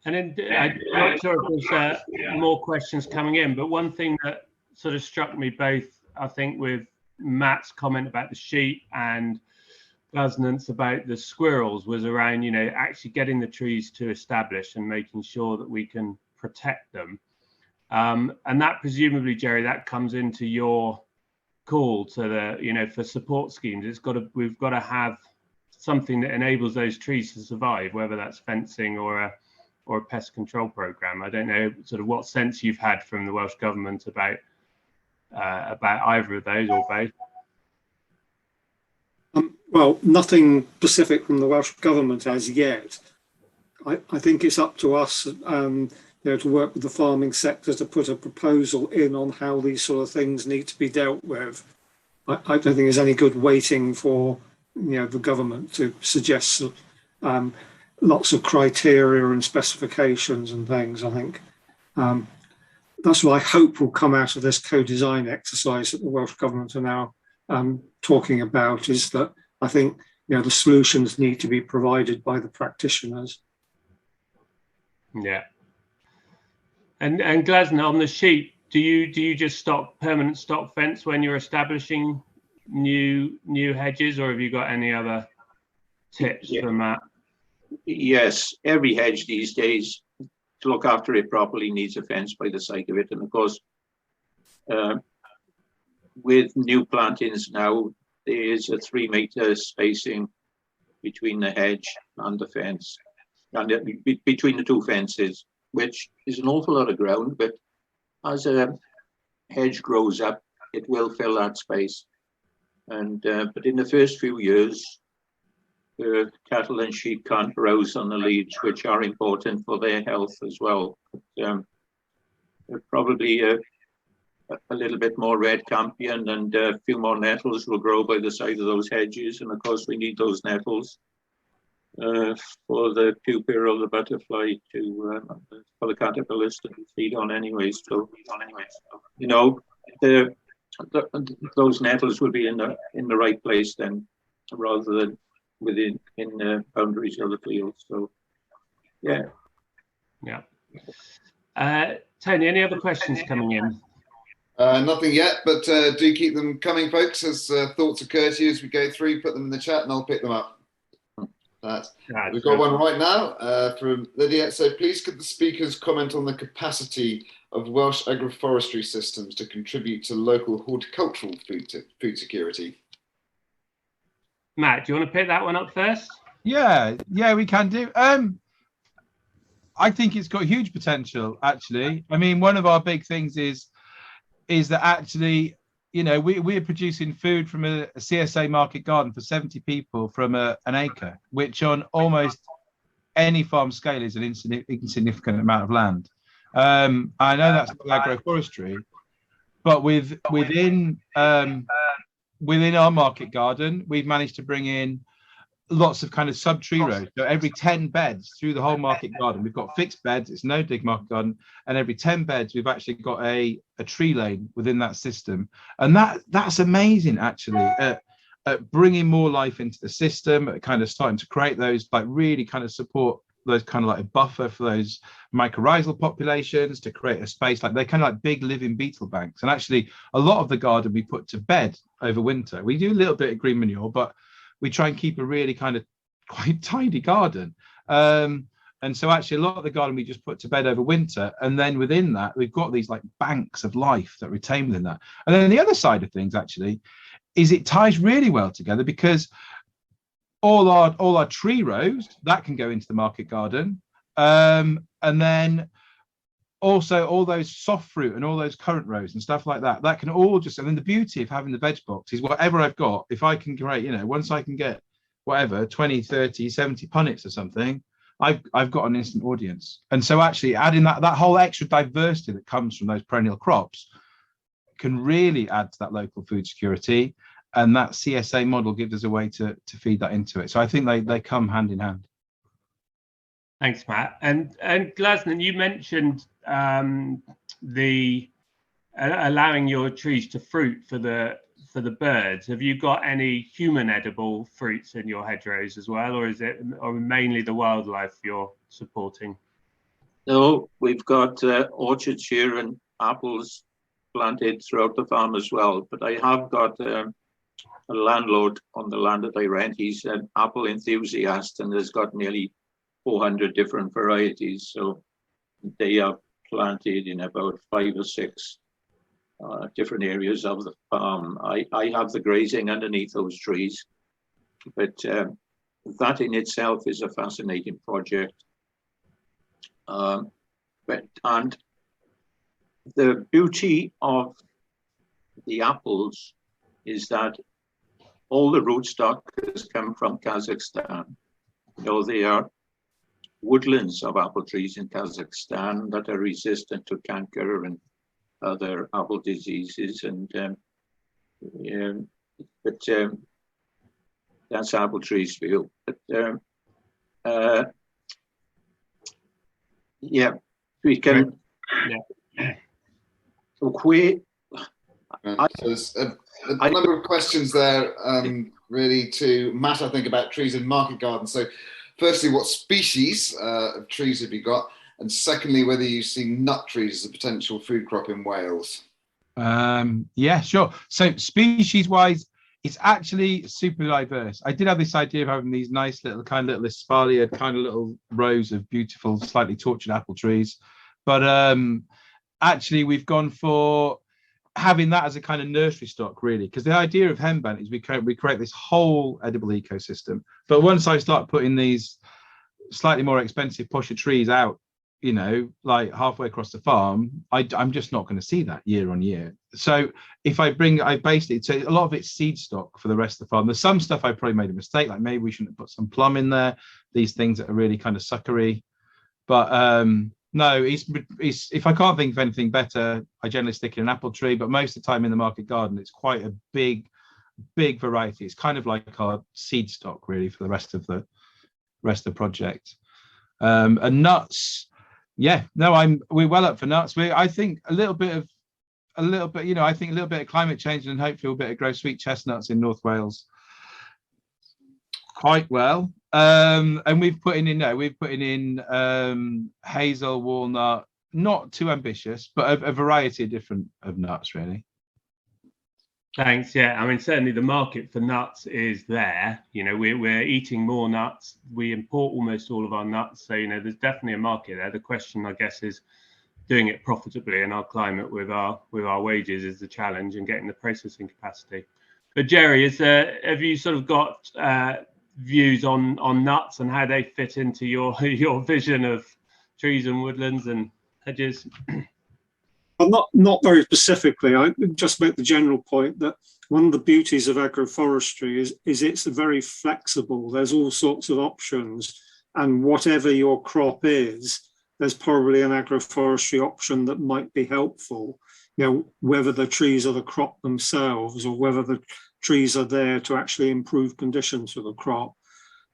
A: And then I'm not sure if there's more questions coming in, but one thing that sort of struck me both, I think, with Matt's comment about the sheep and Glasnant's about the squirrels was around, you know, actually getting the trees to establish and making sure that we can protect them. And that presumably, Jerry, that comes into your call to the, you know, for support schemes. We've got to have something that enables those trees to survive, whether that's fencing or a pest control program. I don't know sort of what sense you've had from the Welsh Government about either of those or both.
B: Well, nothing specific from the Welsh Government as yet. I think it's up to us you know, to work with the farming sector to put a proposal in on how these sort of things need to be dealt with. I don't think there's any good waiting for, you know, the government to suggest lots of criteria and specifications and things. I think that's what I hope will come out of this co-design exercise that the Welsh Government are now talking about, is that I think, you know, the solutions need to be provided by the practitioners.
A: Yeah. And Glasna, on the sheep, do you just permanent stop fence when you're establishing new hedges, or have you got any other tips from that?
F: Yes, every hedge these days, to look after it properly, needs a fence by the side of it. And of course, with new plantings now, there is a 3-meter spacing between the hedge and the fence, and between the two fences, which is an awful lot of ground. But as a hedge grows up, it will fill that space. And but in the first few years, cattle and sheep can't browse on the leaves, which are important for their health as well. Probably a little bit more red campion and a few more nettles will grow by the side of those hedges. And of course, we need those nettles for the pupa of the butterfly for the caterpillars to feed on anyways. So, you know, those nettles will be in the right place then, rather than within the boundaries of the field. So, yeah.
A: Tony, any other questions coming in?
D: Nothing yet, but do keep them coming, folks, as thoughts occur to you as we go through. Put them in the chat and I'll pick them up. We've got one right now from Lydia. So please could the speakers comment on the capacity of Welsh agroforestry systems to contribute to local horticultural food security?
A: Matt, do you want to pick that one up first?
C: Yeah, we can do. I think it's got huge potential, actually. I mean, one of our big things is that actually, you know, we're producing food from a CSA market garden for 70 people from an acre, which on almost any farm scale is an insignificant amount of land. I know that's agroforestry, but within our market garden, we've managed to bring in lots of kind of sub tree rows. So every 10 beds through the whole market garden, we've got fixed beds. It's no dig market garden, and every 10 beds, we've actually got a tree lane within that system, and that's amazing actually at bringing more life into the system, at kind of starting to create those like really kind of support those kind of like a buffer for those mycorrhizal populations, to create a space like they're kind of like big living beetle banks. And actually a lot of the garden we put to bed over winter. We do a little bit of green manure, but we try and keep a really kind of quite tidy garden. And so actually a lot of the garden we just put to bed over winter. And then within that, we've got these like banks of life that retain within that. And then the other side of things actually is it ties really well together, because all our tree rows, that can go into the market garden. And then also all those soft fruit and all those currant rows and stuff like that, that can all just, and then the beauty of having the veg box is whatever I've got, if I can create, you know, once I can get whatever 20, 30, 70 punnets or something, I've got an instant audience. And so actually adding that whole extra diversity that comes from those perennial crops can really add to that local food security, and that CSA model gives us a way to feed that into it. So I think they come hand in hand.
A: Thanks, Matt. And Glasnan, you mentioned the allowing your trees to fruit for the birds. Have you got any human edible fruits in your hedgerows as well, or is it mainly the wildlife you're supporting?
F: No, we've got orchards here and apples planted throughout the farm as well. But I have got a landlord on the land that I rent. He's an apple enthusiast and has got nearly 400 different varieties. So they are planted in about 5 or 6 different areas of the farm. I have the grazing underneath those trees, but that in itself is a fascinating project. And the beauty of the apples is that all the rootstock has come from Kazakhstan. You know, they are woodlands of apple trees in Kazakhstan that are resistant to canker and other apple diseases, and that's apple trees for you. But yeah, we can.
A: Yeah.
D: So there's a number of questions there, really to Matt, I think, about trees in market gardens. So firstly, what species of trees have you got? And secondly, whether you see nut trees as a potential food crop in Wales.
C: Yeah, sure. So species wise, it's actually super diverse. I did have this idea of having these nice little espaliered kind of little rows of beautiful, slightly tortured apple trees. But actually we've gone for having that as a kind of nursery stock, really, because the idea of hembant is we create this whole edible ecosystem. But once I start putting these slightly more expensive, posher trees out, you know, like halfway across the farm, I'm just not going to see that year on year. So if I basically, so a lot of it's seed stock for the rest of the farm. There's some stuff I probably made a mistake, like maybe we shouldn't have put some plum in there, these things that are really kind of suckery. But no, it's if I can't think of anything better, I generally stick in an apple tree, but most of the time in the market garden, it's quite a big variety. It's kind of like our seed stock really for the rest of the project. And nuts, yeah, no, we're well up for nuts. I think a little bit, you know, I think a little bit of climate change and hopefully a bit of grow sweet chestnuts in North Wales quite well. And we've put in hazel, walnut, not too ambitious, but a variety of different nuts really.
A: Thanks. Yeah, I mean, certainly the market for nuts is there. You know, we're eating more nuts. We import almost all of our nuts, so you know, there's definitely a market there. The question, I guess, is doing it profitably in our climate with our wages is the challenge, and getting the processing capacity. But Jerry, have you sort of got views on nuts and how they fit into your vision of trees and woodlands and hedges?
B: Well, not very specifically. I just make the general point that one of the beauties of agroforestry is it's very flexible. There's all sorts of options, and whatever your crop is, there's probably an agroforestry option that might be helpful. You know, whether the trees are the crop themselves or whether the trees are there to actually improve conditions for the crop.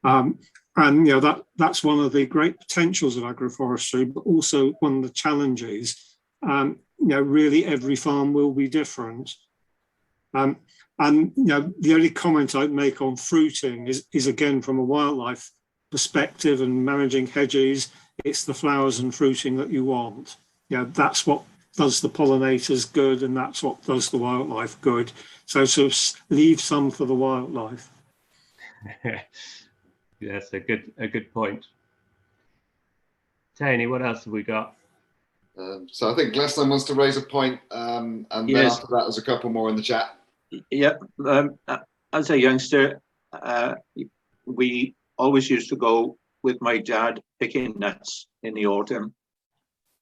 B: And you know, that's one of the great potentials of agroforestry, but also one of the challenges. You know, really every farm will be different. And you know, the only comment I'd make on fruiting is again from a wildlife perspective and managing hedges. It's the flowers and fruiting that you want. You know, that's what does the pollinators good, and that's what does the wildlife good. So sort of leave some for the wildlife.
A: Yes, a good point. Tony, what else have we got?
D: So I think Glassland wants to raise a point, and then after that, there's a couple more in the chat.
F: Yeah, as a youngster, we always used to go with my dad picking nuts in the autumn,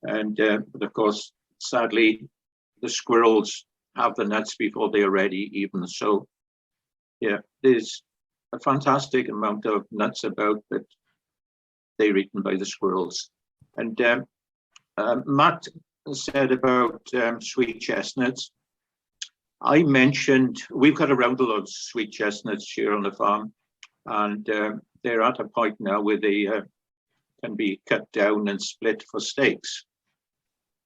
F: and but of course, sadly, the squirrels have the nuts before they're ready. Even so, yeah, there's a fantastic amount of nuts about that they're eaten by the squirrels. And Matt said about sweet chestnuts. I mentioned we've got around a lot of sweet chestnuts here on the farm, and they're at a point now where they can be cut down and split for steaks,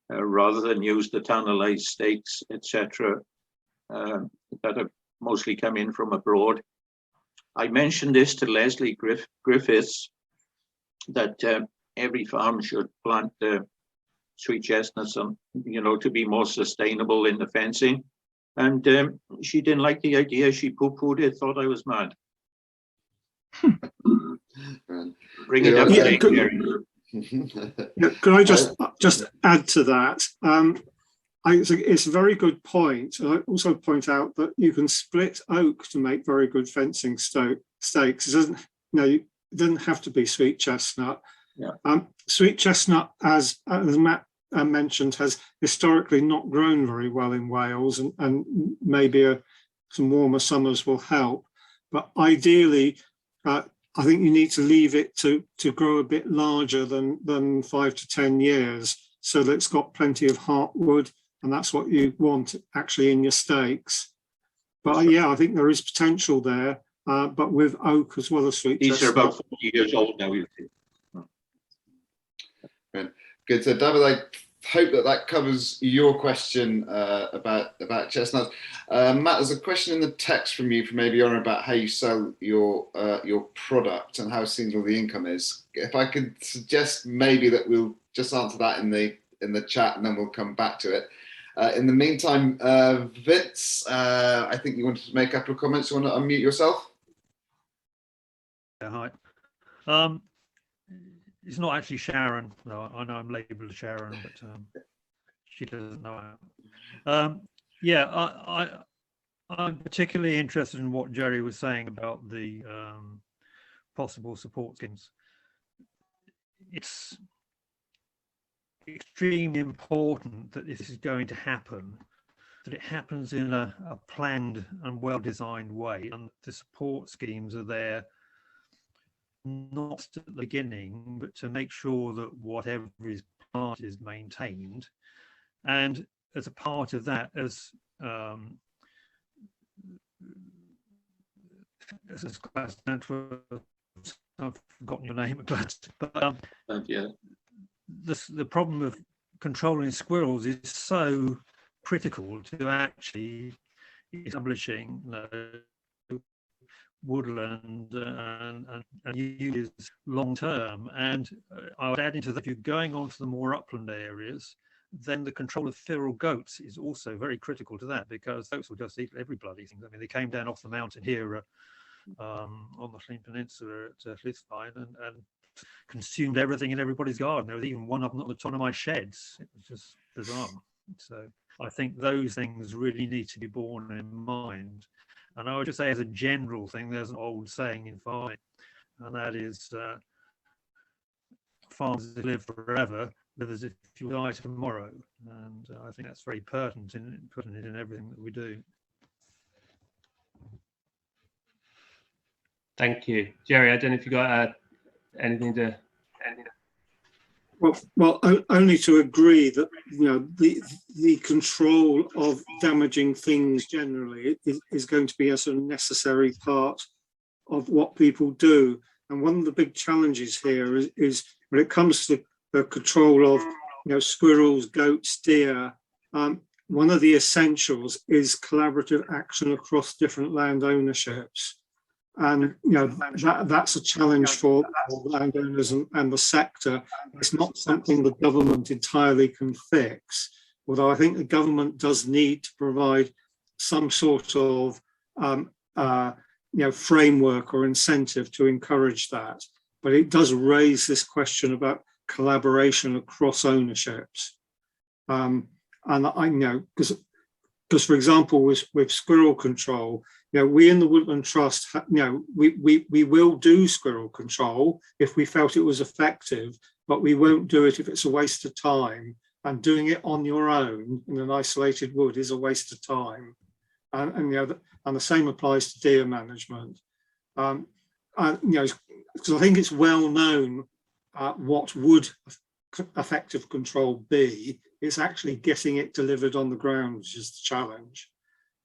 F: rather than use the tannalized steaks, etc., that have mostly come in from abroad. I mentioned this to Leslie Griffiths, that every farm should plant sweet chestnuts, you know, to be more sustainable in the fencing. And she didn't like the idea. She poo-pooed it, thought I was mad. Bring it up,
B: Could I just add to that? It's a very good point. I also point out that you can split oak to make very good fencing stakes. It doesn't have to be sweet chestnut.
F: Yeah.
B: Sweet chestnut, as Matt mentioned, has historically not grown very well in Wales, and maybe some warmer summers will help. But ideally, I think you need to leave it to grow a bit larger than 5 to 10 years, so that it's got plenty of heartwood, and that's what you want actually in your stakes. But yeah, I think there is potential there, but with oak as well as sweet chestnut.
F: These are about 40 years old now.
D: Good. So David, I hope that covers your question about chestnuts. Matt, there's a question in the text from you, from maybe Youre, about how you sell your product and how single the income is. If I could suggest maybe that we'll just answer that in the chat, and then we'll come back to it. In the meantime, Vince, I think you wanted to make a couple of comments. You want to unmute yourself?
E: Yeah, hi. It's not actually Sharon. No, I know I'm labelled Sharon, but she doesn't know. Yeah, I'm particularly interested in what Jerry was saying about the possible support schemes. It's extremely important that this is going to happen, that it happens in a planned and well-designed way, and the support schemes are there not at the beginning, but to make sure that whatever is planted is maintained. And as a part of that, as I've forgotten your name, but
F: yeah,
E: the problem of controlling squirrels is so critical to actually establishing woodland and use long term. And I would add into that, if you're going on to the more upland areas, then the control of feral goats is also very critical to that, because goats will just eat every bloody thing. I mean, they came down off the mountain here on the Llyn Peninsula at Llysfaen and consumed everything in everybody's garden. There was even one up on the top of my sheds. It was just bizarre. So I think those things really need to be borne in mind. And I would just say, as a general thing, there's an old saying in farming, and that is, farmers that live forever live as if you die tomorrow. And I think that's very pertinent in everything that we do.
A: Thank you, Jerry. I don't know if you got anything to.
B: Well, only to agree that, you know, the control of damaging things generally is going to be a sort of necessary part of what people do. And one of the big challenges here is when it comes to the control of, you know, squirrels, goats, deer. One of the essentials is collaborative action across different land ownerships. And, you know, that's a challenge for landowners and the sector. It's not something the government entirely can fix, although I think the government does need to provide some sort of you know, framework or incentive to encourage that. But it does raise this question about collaboration across ownerships. And I know, because for example, with squirrel control, you know, we in the Woodland Trust, you know, we will do squirrel control if we felt it was effective, but we won't do it if it's a waste of time. And doing it on your own in an isolated wood is a waste of time. And you know, and the same applies to deer management. And you know, because I think it's well known what would effective control be. It's actually getting it delivered on the ground, which is the challenge.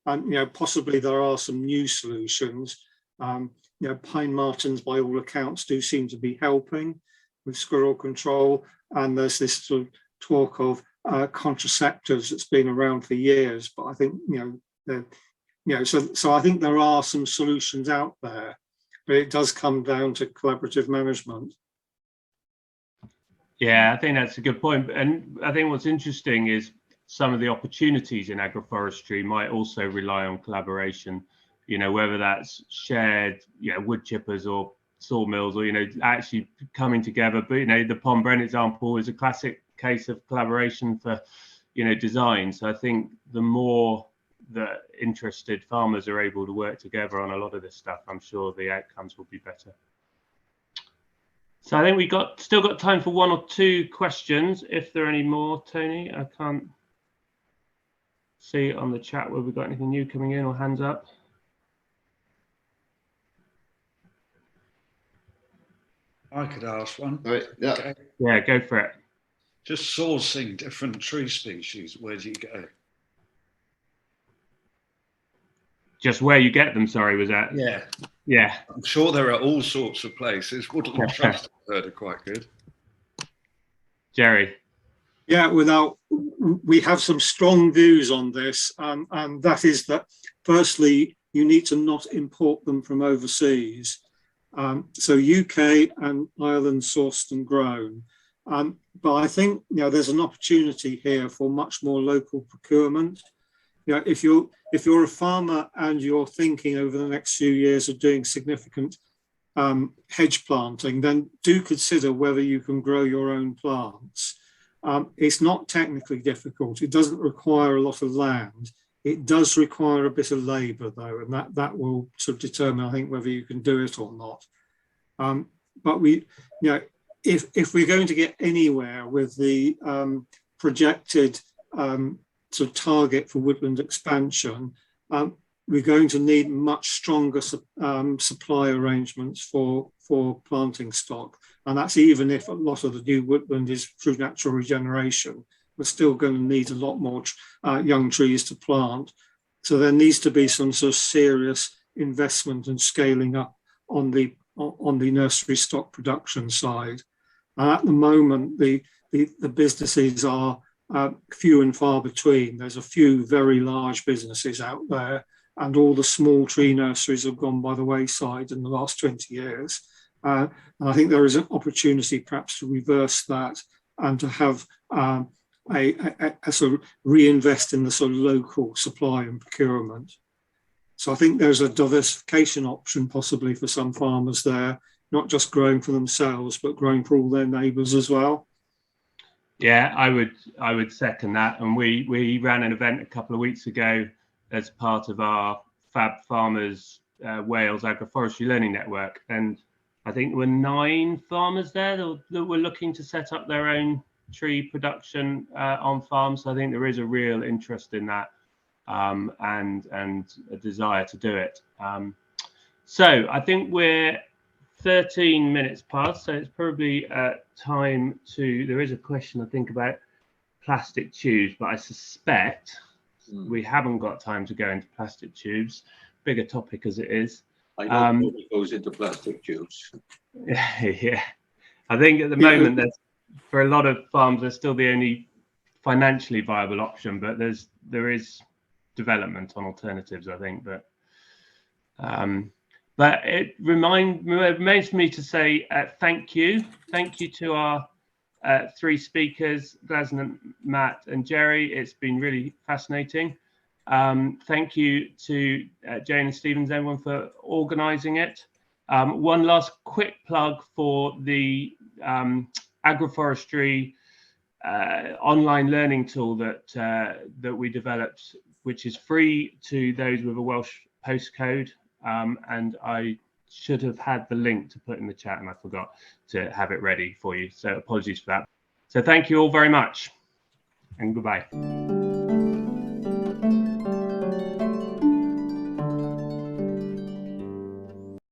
B: And you know, possibly there are some new solutions. You know, pine martens, by all accounts, do seem to be helping with squirrel control. And there's this sort of talk of contraceptives that's been around for years. But I think, you know, so I think there are some solutions out there, but it does come down to collaborative management.
A: Yeah, I think that's a good point. And I think what's interesting is some of the opportunities in agroforestry might also rely on collaboration, you know, whether that's shared, you know, wood chippers or sawmills, or, you know, actually coming together. But, you know, the Pond Brent example is a classic case of collaboration for, you know, design. So I think the more that interested farmers are able to work together on a lot of this stuff, I'm sure the outcomes will be better. So I think we still got time for one or two questions, if there are any more. Tony, I can't see on the chat whether we've got anything new coming in or hands up.
G: I could ask one.
D: Right, yeah.
G: Okay.
A: Yeah, go for it.
G: Just sourcing different tree species, where do you go?
A: Just where you get them, sorry, was that?
G: Yeah.
A: Yeah.
G: I'm sure there are all sorts of places. Woodland Trust, I've heard, are quite good.
A: Jerry.
B: Yeah, we have some strong views on this, and that is that firstly, you need to not import them from overseas. So UK and Ireland sourced and grown. But I think, you know, there's an opportunity here for much more local procurement. You know, if you're a farmer and you're thinking over the next few years of doing significant hedge planting, then do consider whether you can grow your own plants. It's not technically difficult. It doesn't require a lot of land. It does require a bit of labour, though, and that will sort of determine, I think, whether you can do it or not. But you know, if we're going to get anywhere with the projected sort of target for woodland expansion, we're going to need much stronger supply arrangements for planting stock. And that's even if a lot of the new woodland is through natural regeneration. We're still going to need a lot more young trees to plant. So there needs to be some sort of serious investment and scaling up on the nursery stock production side. And at the moment, the businesses are few and far between. There's a few very large businesses out there, and all the small tree nurseries have gone by the wayside in the last 20 years. And I think there is an opportunity perhaps to reverse that and to have a sort of reinvest in the sort of local supply and procurement. So I think there's a diversification option possibly for some farmers there, not just growing for themselves, but growing for all their neighbours as well.
A: Yeah, I would second that. And we ran an event a couple of weeks ago as part of our Fab Farmers Wales Agroforestry Learning Network, and I think there were 9 farmers there that were looking to set up their own tree production on farms. So I think there is a real interest in that, and a desire to do it. So I think we're 13 minutes past, so it's probably time to. There is a question I think about plastic tubes, but I suspect we haven't got time to go into plastic tubes. Bigger topic as it is.
F: I don't know what goes into plastic tubes.
A: Yeah, I think at the moment for a lot of farms, they're still the only financially viable option, but there is development on alternatives, I think. But it remains me to say thank you to our 3 speakers, Glasn, Matt, and Jerry. It's been really fascinating. Thank you to Jane and Stevens, everyone, for organising it. One last quick plug for the Agroforestry online learning tool that we developed, which is free to those with a Welsh postcode. And I should have had the link to put in the chat, and I forgot to have it ready for you. So apologies for that. So thank you all very much, and goodbye.